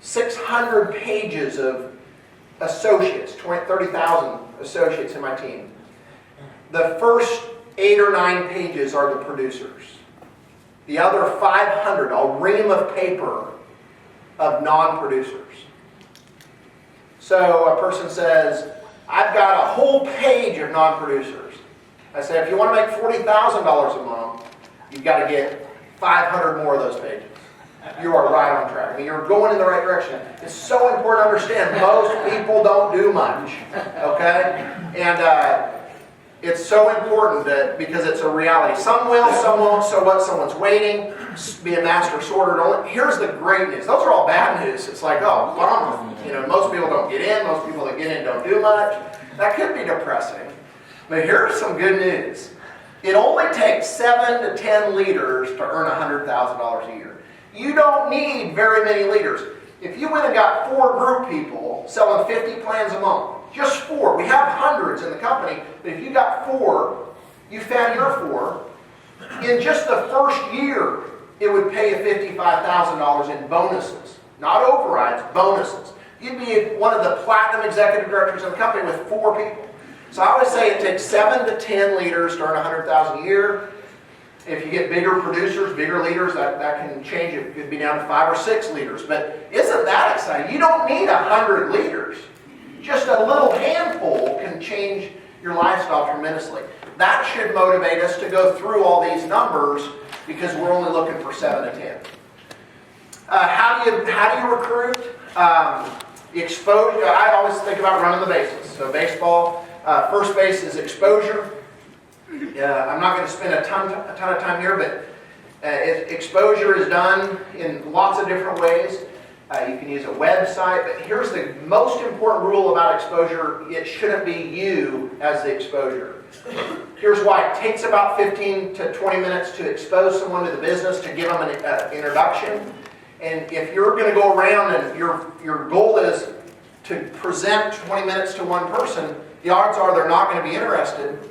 600 pages of associates, 30,000 associates in my team. The first 8 or 9 pages are the producers. The other 500, a ream of paper of non-producers. So a person says, I've got a whole page of non-producers. I say, if you want to make $40,000 a month, you've got to get 500 more of those pages. You are right on track. I mean, you're going in the right direction. It's so important to understand, most people don't do much, okay? And it's so important that, because it's a reality. Some will, some won't, so what? Someone's waiting, be a master sorter. Here's the great news. Those are all bad news. It's like, oh, bummer. You know, most people don't get in. Most people that get in don't do much. That could be depressing. But here's some good news. It only takes 7 to 10 leaders to earn $100,000 a year. You don't need very many leaders. If you went and got 4 group people selling 50 plans a month, just 4. We have hundreds in the company, but if you got 4, you found your 4. In just the first year, it would pay you $55,000 in bonuses. Not overrides, bonuses. you'd be one of the platinum executive directors of the company with 4 people. So I always say it takes 7 to 10 leaders to earn $100,000 a year. If you get bigger producers, bigger leaders, that can change. It could be down to 5 or 6 leaders. But isn't that exciting? You don't need 100 leaders. Just a little handful can change your lifestyle tremendously. That should motivate us to go through all these numbers because we're only looking for 7 to 10. How do you recruit? Exposure. I always think about running the bases. So baseball, first base is exposure. I'm not going to spend a ton of time here, but exposure is done in lots of different ways. You can use a website, but here's the most important rule about exposure. It shouldn't be you as the exposure. Here's why. It takes about 15 to 20 minutes to expose someone to the business, to give them an introduction. And if you're going to go around and your goal is to present 20 minutes to one person, the odds are they're not going to be interested.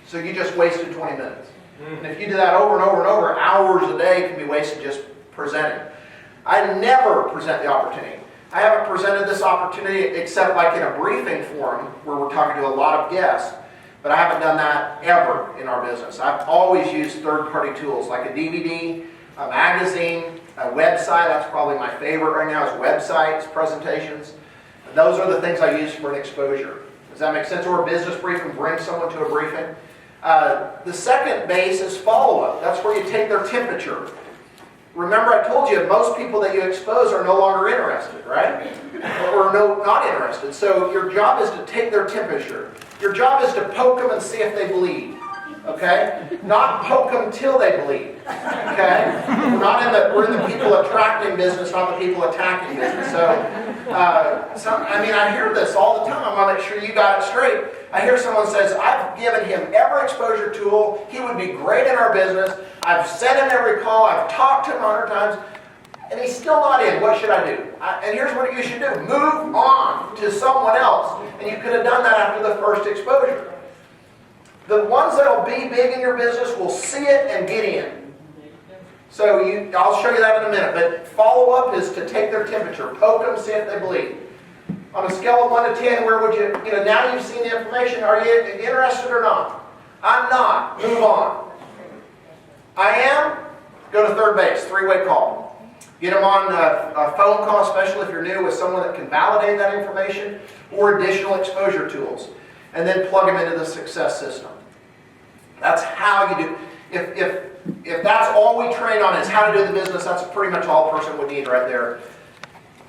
So you just wasted 20 minutes. And if you do that over and over and over, hours a day can be wasted just presenting. I never present the opportunity. I haven't presented this opportunity except like in a briefing forum where we're talking to a lot of guests, but I haven't done that ever in our business. I've always used third-party tools like a DVD, a magazine, a website. That's probably my favorite right now is websites, presentations. And those are the things I use for an exposure. Does that make sense? Or a business briefing, bring someone to a briefing. The second base is follow-up. That's where you take their temperature. Remember I told you most people that you expose are no longer interested, right? Or not interested. So your job is to take their temperature. Your job is to poke them and see if they bleed. Okay? Not poke them till they bleed. Okay? We're in the people attracting business, not the people attacking business. I hear this all the time. I want to make sure you got it straight. I hear someone says, I've given him every exposure tool. He would be great in our business. I've sent him every call. I've talked to him 100 times. And he's still not in. What should I do? And here's what you should do. Move on to someone else. And you could have done that after the first exposure. The ones that will be big in your business will see it and get in. So I'll show you that in a minute. But follow-up is to take their temperature. Poke them, see if they bleed. On a scale of 1 to 10, where would you, now you've seen the information, are you interested or not? I'm not. Move on. I am. Go to third base, 3-way call. Get them on a phone call, especially if you're new, with someone that can validate that information, or additional exposure tools. And then plug them into the success system. That's how you do. If that's all we train on is how to do the business, that's pretty much all a person would need right there.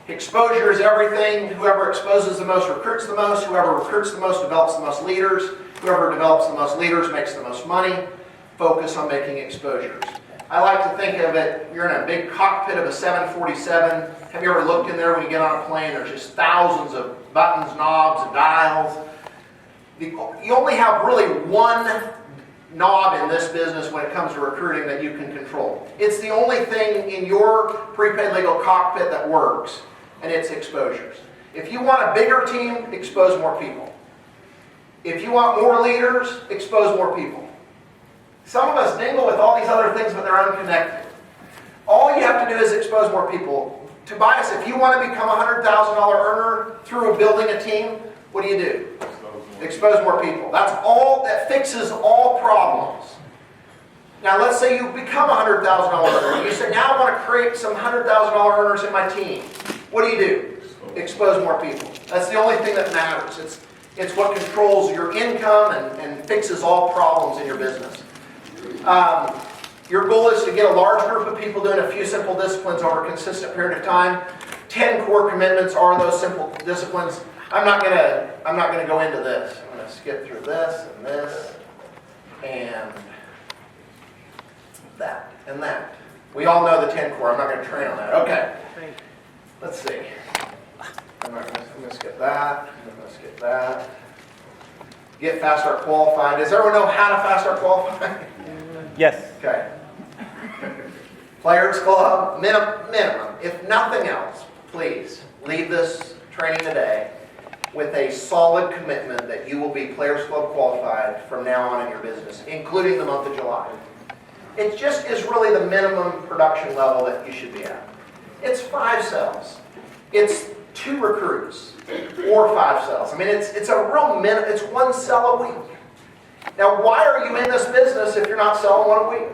Exposure is everything. Whoever exposes the most recruits the most. Whoever recruits the most develops the most leaders. Whoever develops the most leaders makes the most money. Focus on making exposures. I like to think of it, you're in a big cockpit of a 747. Have you ever looked in there when you get on a plane? There's just thousands of buttons, knobs, and dials. You only have really one knob in this business when it comes to recruiting that you can control. It's the only thing in your prepaid legal cockpit that works, and it's exposures. If you want a bigger team, expose more people. If you want more leaders, expose more people. Some of us dingle with all these other things, but they're unconnected. All you have to do is expose more people. Tobias, if you want to become a $100,000 earner through building a team, what do? Expose more people. That's all. That fixes all problems. Now, let's say you become a $100,000 earner. You say, now I want to create some $100,000 earners in my team. What do? Expose more people. That's the only thing that matters. It's what controls your income and fixes all problems in your business. Your goal is to get a large group of people doing a few simple disciplines over a consistent period of time. 10 core commitments are those simple disciplines. I'm not gonna go into this. I'm gonna skip through this and this and that and that. We all know the 10 core. I'm not gonna train on that. Okay. Let's see. I'm gonna skip that. I'm gonna skip that. Get Fast Start Qualified. Does everyone know how to Fast Start Qualify? Yes. Okay. Players Club, minimum. If nothing else, please leave this training today with a solid commitment that you will be Players Club qualified from now on in your business, including the month of July. It just is really the minimum production level that you should be at. It's 5 cells. It's 2 recruits or 5 sales. I mean, it's a real minute. It's 1 sell a week. Now, why are you in this business if you're not selling 1 a week?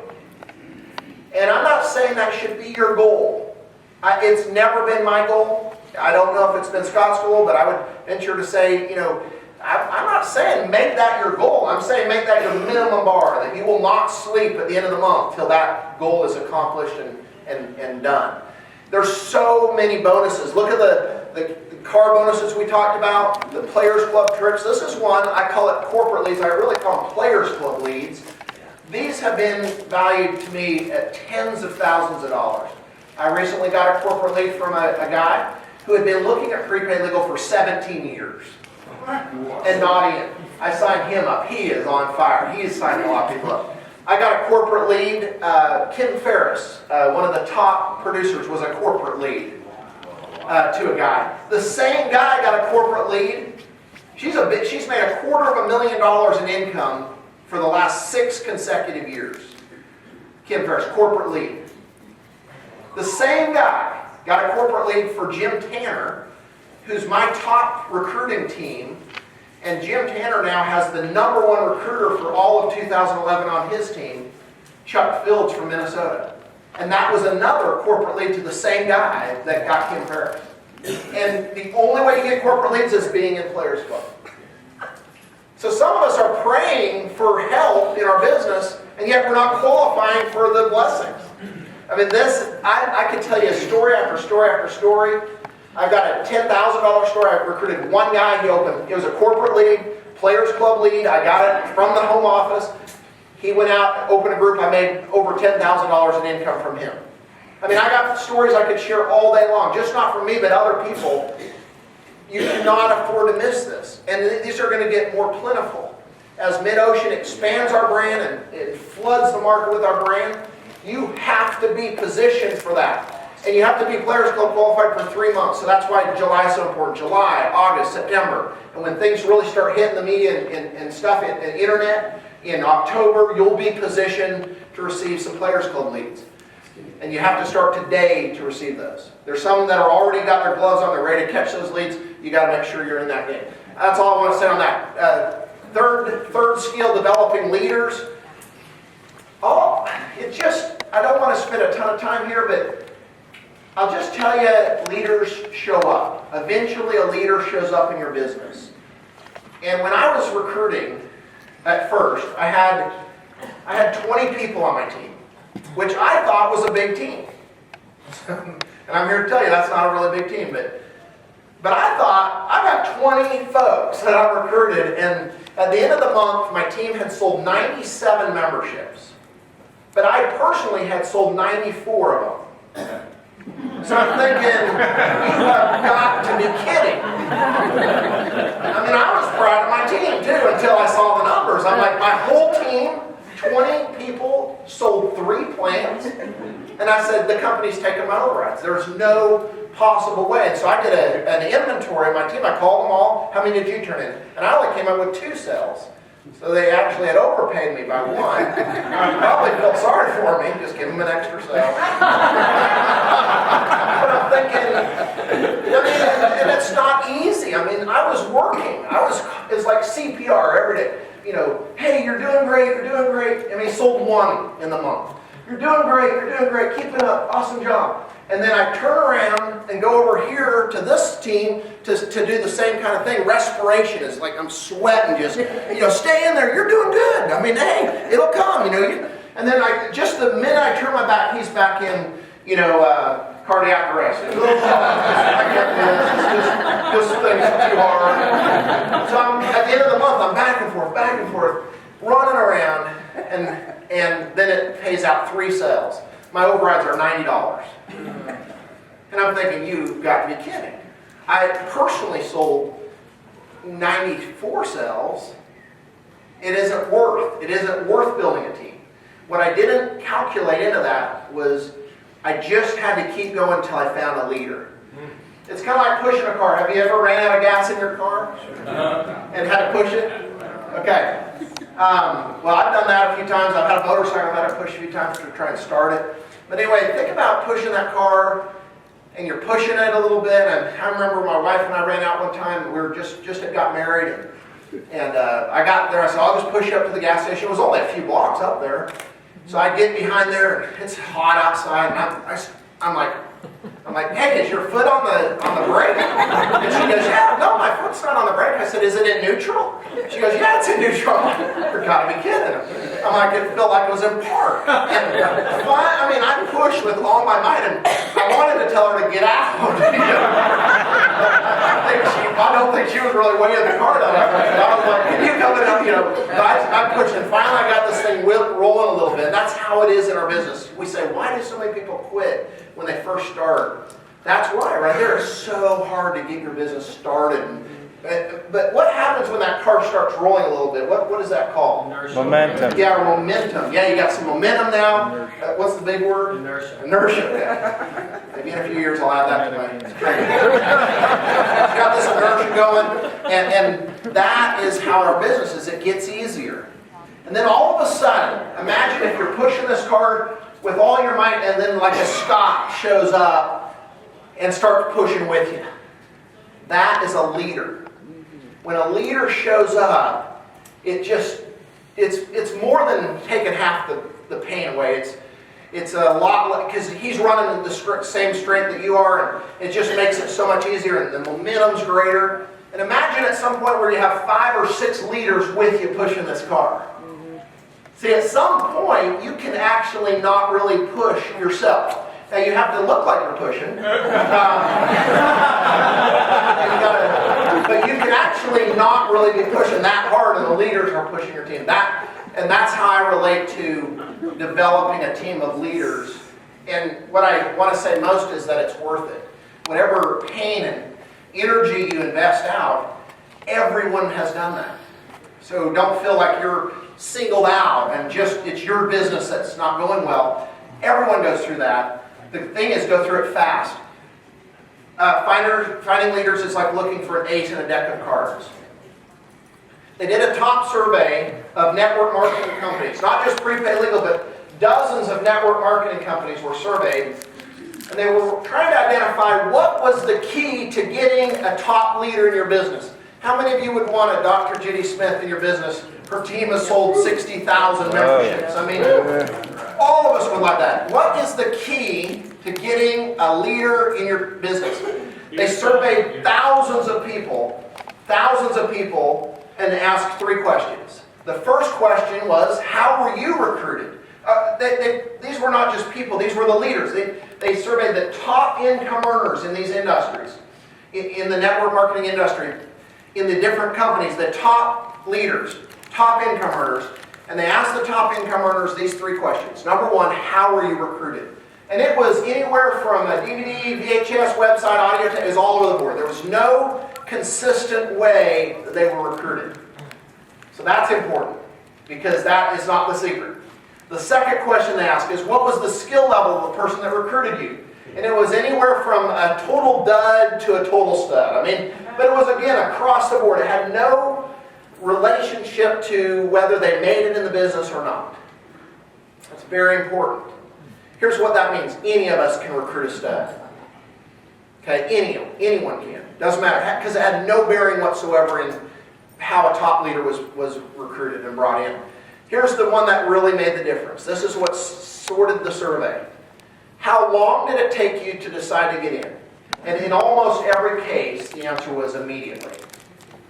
And I'm not saying that should be your goal. It's never been my goal. I don't know if it's been Scott's goal, but I would venture to say, you know, I'm not saying make that your goal. I'm saying make that your minimum bar, that you will not sleep at the end of the month till that goal is accomplished and done. There's so many bonuses. Look at the car bonuses we talked about, the Players Club trips. This is one, I call it corporate leads. I really call them Players Club leads. These have been valued to me at tens of thousands of dollars. I recently got a corporate lead from a guy who had been looking at prepaid legal for 17 years and not in. I signed him up. He is on fire. He is signing a lot of people up. I got a corporate lead. Kim Ferris, one of the top producers, was a corporate lead to a guy. The same guy got a corporate lead. She's made $250,000 in income for the last 6 consecutive years. Kim Ferris, corporate lead. The same guy got a corporate lead for Jim Tanner, who's my top recruiting team. And Jim Tanner now has the #1 recruiter for all of 2011 on his team, Chuck Fields from Minnesota. And that was another corporate lead to the same guy that got Kim Ferris. And the only way to get corporate leads is being in Players Club. So some of us are praying for help in our business, and yet we're not qualifying for the blessings. I mean, I could tell you story after story after story. I've got a $10,000 story. I recruited one guy. It was a corporate lead, Players Club lead. I got it from the home office. He went out, opened a group. I made over $10,000 in income from him. I mean, I got stories I could share all day long, just not from me, but other people. You cannot afford to miss this. And these are going to get more plentiful. As MidOcean expands our brand and it floods the market with our brand, you have to be positioned for that. And you have to be Players Club qualified for 3 months. So that's why July is so important. July, August, September. And when things really start hitting the media and stuff, and internet, in October, you'll be positioned to receive some Players Club leads. And you have to start today to receive those. There's some that are already got their gloves on, they're ready to catch those leads. You got to make sure you're in that game. That's all I want to say on that. Third skill, developing leaders. I don't want to spend a ton of time here, but I'll just tell you, leaders show up. Eventually a leader shows up in your business. And when I was recruiting, at first, I had 20 people on my team, which I thought was a big team. And I'm here to tell you that's not a really big team, but I thought, I got 20 folks that I recruited, and at the end of the month, my team had sold 97 memberships. But I personally had sold 94 of them. So I'm thinking, you have got to be kidding. I mean, I was proud of my team too until I saw the numbers. I'm like, my whole team, 20 people, sold 3 plans. And I said, the company's taking my overrides. There's no possible way. And so I did an inventory of my team. I called them all. How many did you turn in? And I only came up with 2 sales. So they actually had overpaid me by 1. Probably felt sorry for me. Just give them an extra sale. But I'm thinking, and it's not easy. I mean, I was working. It's like CPR every day. You know, hey, you're doing great, you're doing great. I mean, he sold 1 in the month. You're doing great, keep it up, awesome job. And then I turn around and go over here to this team to do the same kind of thing. Respiration is like I'm sweating, just, stay in there, you're doing good. I mean, hey, it'll come, And then just the minute I turn my back, he's back in, cardiac arrest. I can't do this, this thing's too hard. So at the end of the month, I'm back and forth, running around, and then it pays out 3 sales. My overrides are $90. And I'm thinking, you've got to be kidding. I personally sold 94 sales. It isn't worth building a team. What I didn't calculate into that was I just had to keep going until I found a leader. It's kind of like pushing a car. Have you ever ran out of gas in your car and had to push it? Okay. Well, I've done that a few times. I've had a motorcycle I've had to push a few times to try and start it. But anyway, think about pushing that car and you're pushing it a little bit. And I remember my wife and I ran out one time. We were just had got married, and I got there. I said, I'll just push up to the gas station. It was only a few blocks up there. So I get behind there, and it's hot outside, and I'm like, hey, is your foot on the brake? And she goes, yeah, no, my foot's not on the brake. I said, is it in neutral? She goes, yeah, it's in neutral. You've got to be kidding. I'm like, it felt like it was in park. And I pushed with all my might, and I wanted to tell her to get out. I don't think she was really weighing the car down. I was like, can you come in up, I pushed, and finally I got this thing rolling a little bit. And that's how it is in our business. We say, why do so many people quit when they first start? That's why, right there. It's so hard to get your business started. But what happens when that car starts rolling a little bit? What is that called? Inertia. Momentum. Yeah, momentum. Yeah, you got some momentum now. What's the big word? Inertia. Inertia. Yeah. Maybe in a few years I'll add that to my. Got this inertia going, and that is how our business is. It gets easier. And then all of a sudden, imagine if you're pushing this car with all your might, and then like a stop shows up and starts pushing with you. That is a leader. When a leader shows up, it's more than taking half the pain away. It's a lot, because he's running the same strength that you are, and it just makes it so much easier, and the momentum's greater. And imagine at some point where you have 5 or 6 leaders with you pushing this car. See, at some point, you can actually not really push yourself. Now, you have to look like you're pushing. But you can actually not really be pushing that hard, and the leaders are pushing your team. And that's how I relate to developing a team of leaders. And what I want to say most is that it's worth it. Whatever pain and energy you invest out, everyone has done that. So don't feel like you're singled out and just it's your business that's not going well. Everyone goes through that. The thing is, go through it fast. Finding leaders is like looking for an ace in a deck of cards. They did a top survey of network marketing companies, not just Prepaid Legal, but dozens of network marketing companies were surveyed. And they were trying to identify what was the key to getting a top leader in your business. How many of you would want a Dr. Judy Smith in your business? Her team has sold 60,000 memberships. I mean, all of us would like that. What is the key to getting a leader in your business? They surveyed thousands of people, and asked 3 questions. The first question was, how were you recruited? These were not just people, these were the leaders. They surveyed the top income earners in these industries, in the network marketing industry, in the different companies, the top leaders, top income earners, and they asked the top income earners these 3 questions. Number 1, how were you recruited? And it was anywhere from a DVD, VHS, website, audio, it was all over the board. There was no consistent way that they were recruited. So that's important, because that is not the secret. The second question they asked is, what was the skill level of the person that recruited you? And it was anywhere from a total dud to a total stud. I mean, but it was, again, across the board. It had no relationship to whether they made it in the business or not. That's very important. Here's what that means. Any of us can recruit a stud. Okay, anyone can. Doesn't matter, because it had no bearing whatsoever in how a top leader was recruited and brought in. Here's the one that really made the difference. This is what sorted the survey. How long did it take you to decide to get in? And in almost every case, the answer was immediately.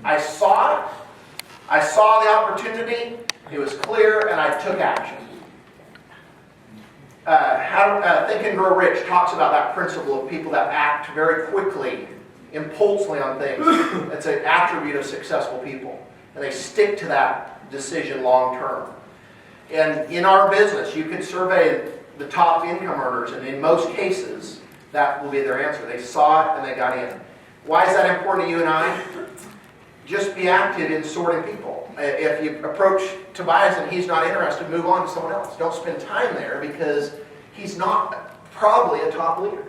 I saw it, I saw the opportunity, it was clear, and I took action. Think and Grow Rich talks about that principle of people that act very quickly, impulsively on things. It's an attribute of successful people. And they stick to that decision long term. And in our business, you can survey the top income earners, and in most cases, that will be their answer. They saw it and they got in. Why is that important to you and I? Just be active in sorting people. If you approach Tobias and he's not interested, move on to someone else. Don't spend time there because he's not probably a top leader.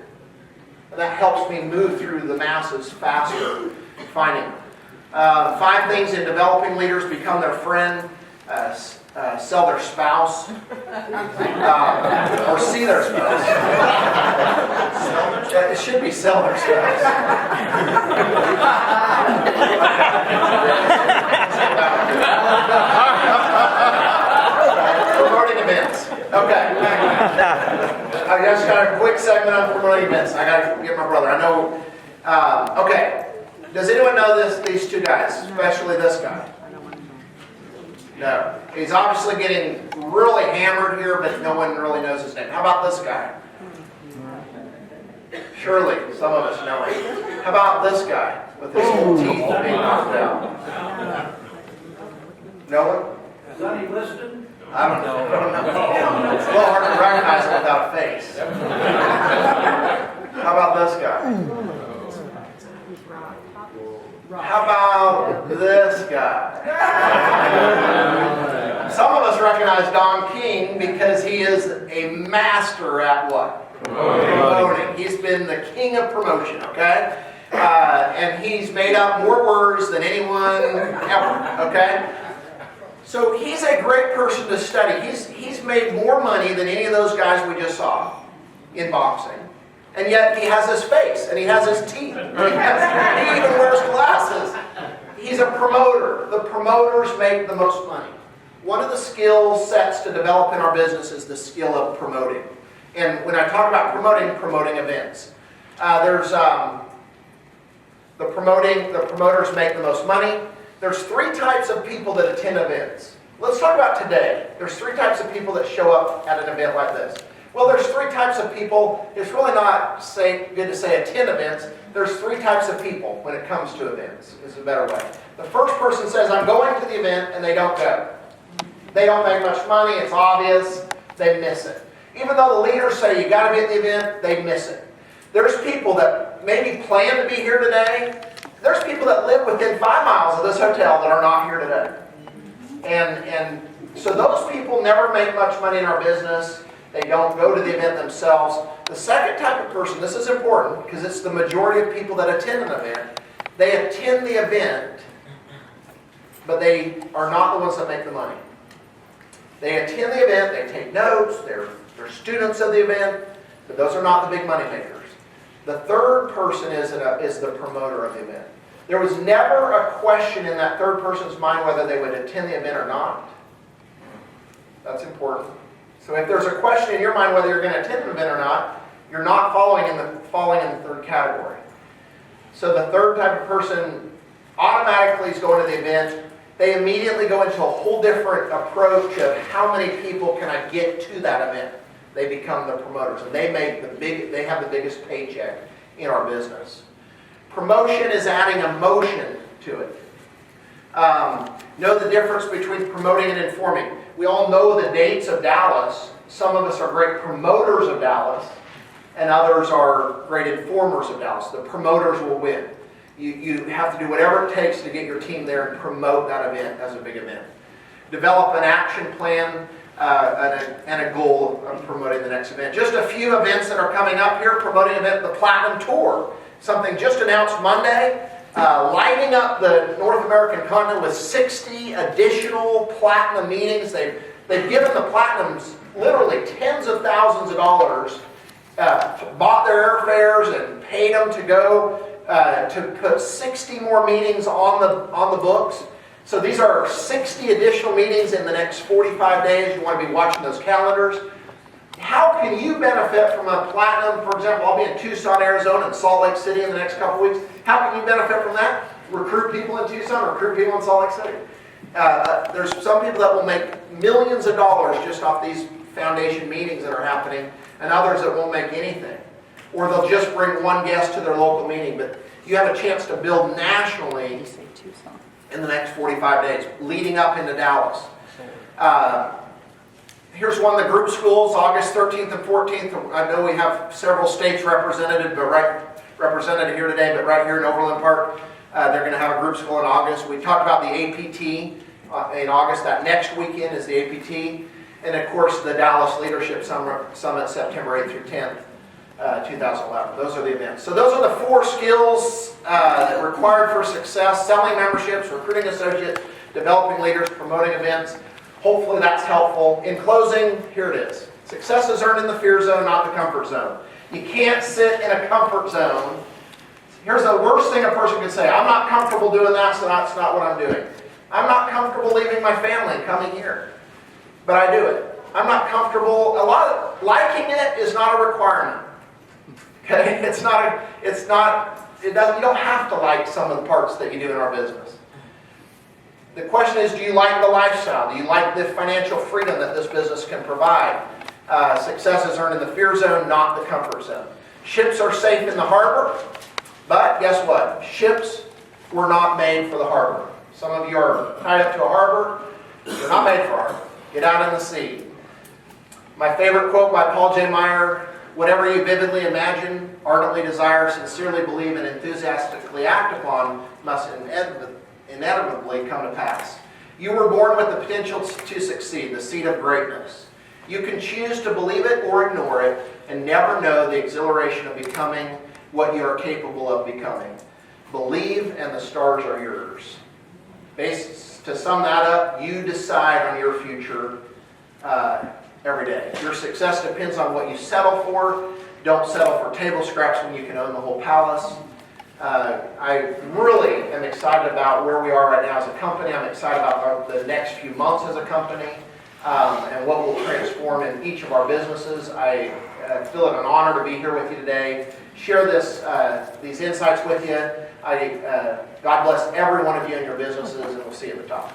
And that helps me move through the masses faster, finding them. 5 things in developing leaders: become their friend, sell their spouse, or see their spouse. It should be sell their spouse. Promoting events. Okay. I just got a quick segment on promoting events. I got to get my brother. I know. Okay. Does anyone know these two guys, especially this guy? No. He's obviously getting really hammered here, but no one really knows his name. How about this guy? Surely, some of us know him. How about this guy with his teeth being knocked out? No one? Is that listed? I don't know. It's a little hard to recognize him without a face. How about this guy? How about this guy? Some of us recognize Don King because he is a master at what? Promoting. He's been the king of promotion, okay? And he's made up more words than anyone ever, okay? So he's a great person to study. He's made more money than any of those guys we just saw in boxing. And yet he has his face, and he has his teeth. He even wears glasses. He's a promoter. The promoters make the most money. One of the skill sets to develop in our business is the skill of promoting. And when I talk about promoting events. There's the promoters make the most money. There's 3 types of people that attend events. Let's talk about today. There's 3 types of people that show up at an event like this. Well, there's 3 types of people. It's really not good to say attend events. There's 3 types of people when it comes to events, is a better way. The first person says, I'm going to the event, and they don't go. They don't make much money. It's obvious. They miss it. Even though the leaders say you got to be at the event, they miss it. There's people that maybe plan to be here today. There's people that live within 5 miles of this hotel that are not here today. And so those people never make much money in our business. They don't go to the event themselves. The second type of person, this is important because it's the majority of people that attend an event. They attend the event, but they are not the ones that make the money. They attend the event, they take notes, they're students of the event, but those are not the big money makers. The third person is the promoter of the event. There was never a question in that third person's mind whether they would attend the event or not. That's important. So if there's a question in your mind whether you're going to attend an event or not, you're not falling in the third category. So the third type of person automatically is going to the event. They immediately go into a whole different approach of how many people can I get to that event. They become the promoters, and they have the biggest paycheck in our business. Promotion is adding emotion to it. Know the difference between promoting and informing. We all know the dates of Dallas. Some of us are great promoters of Dallas, and others are great informers of Dallas. The promoters will win. You have to do whatever it takes to get your team there and promote that event as a big event. Develop an action plan and a goal of promoting the next event. Just a few events that are coming up here. Promoting event, the Platinum Tour. Something just announced Monday. Lighting up the North American continent with 60 additional platinum meetings. They've given the platinums literally tens of thousands of dollars, bought their airfares and paid them to go to put 60 more meetings on the books. So these are 60 additional meetings in the next 45 days. You want to be watching those calendars. How can you benefit from a platinum? For example, I'll be in Tucson, Arizona, and Salt Lake City in the next couple weeks. How can you benefit from that? Recruit people in Tucson, recruit people in Salt Lake City. There's some people that will make millions of dollars just off these foundation meetings that are happening, and others that won't make anything. Or they'll just bring one guest to their local meeting. But you have a chance to build nationally in the next 45 days, leading up into Dallas. Here's one of the group schools, August 13th and 14th. I know we have several states represented here today, but right here in Overland Park, they're going to have a group school in August. We talked about the APT in August. That next weekend is the APT. And of course, the Dallas Leadership Summit, September 8th through 10th, 2011. Those are the events. So those are the 4 skills that are required for success: selling memberships, recruiting associates, developing leaders, promoting events. Hopefully that's helpful. In closing, here it is. Success is earned in the fear zone, not the comfort zone. You can't sit in a comfort zone. Here's the worst thing a person could say. I'm not comfortable doing that, so that's not what I'm doing. I'm not comfortable leaving my family and coming here, but I do it. I'm not comfortable. Liking it is not a requirement. Okay? You don't have to like some of the parts that you do in our business. The question is, do you like the lifestyle? Do you like the financial freedom that this business can provide? Success is earned in the fear zone, not the comfort zone. Ships are safe in the harbor, but guess what? Ships were not made for the harbor. Some of you are tied up to a harbor. You're not made for harbor. Get out in the sea. My favorite quote by Paul J. Meyer: whatever you vividly imagine, ardently desire, sincerely believe, and enthusiastically act upon must inevitably come to pass. You were born with the potential to succeed, the seed of greatness. You can choose to believe it or ignore it and never know the exhilaration of becoming what you are capable of becoming. Believe and the stars are yours. To sum that up, you decide on your future every day. Your success depends on what you settle for. Don't settle for table scraps when you can own the whole palace. I really am excited about where we are right now as a company. I'm excited about the next few months as a company and what will transform in each of our businesses. I feel it an honor to be here with you today, share these insights with you. God bless every one of you in your businesses, and we'll see you at the top.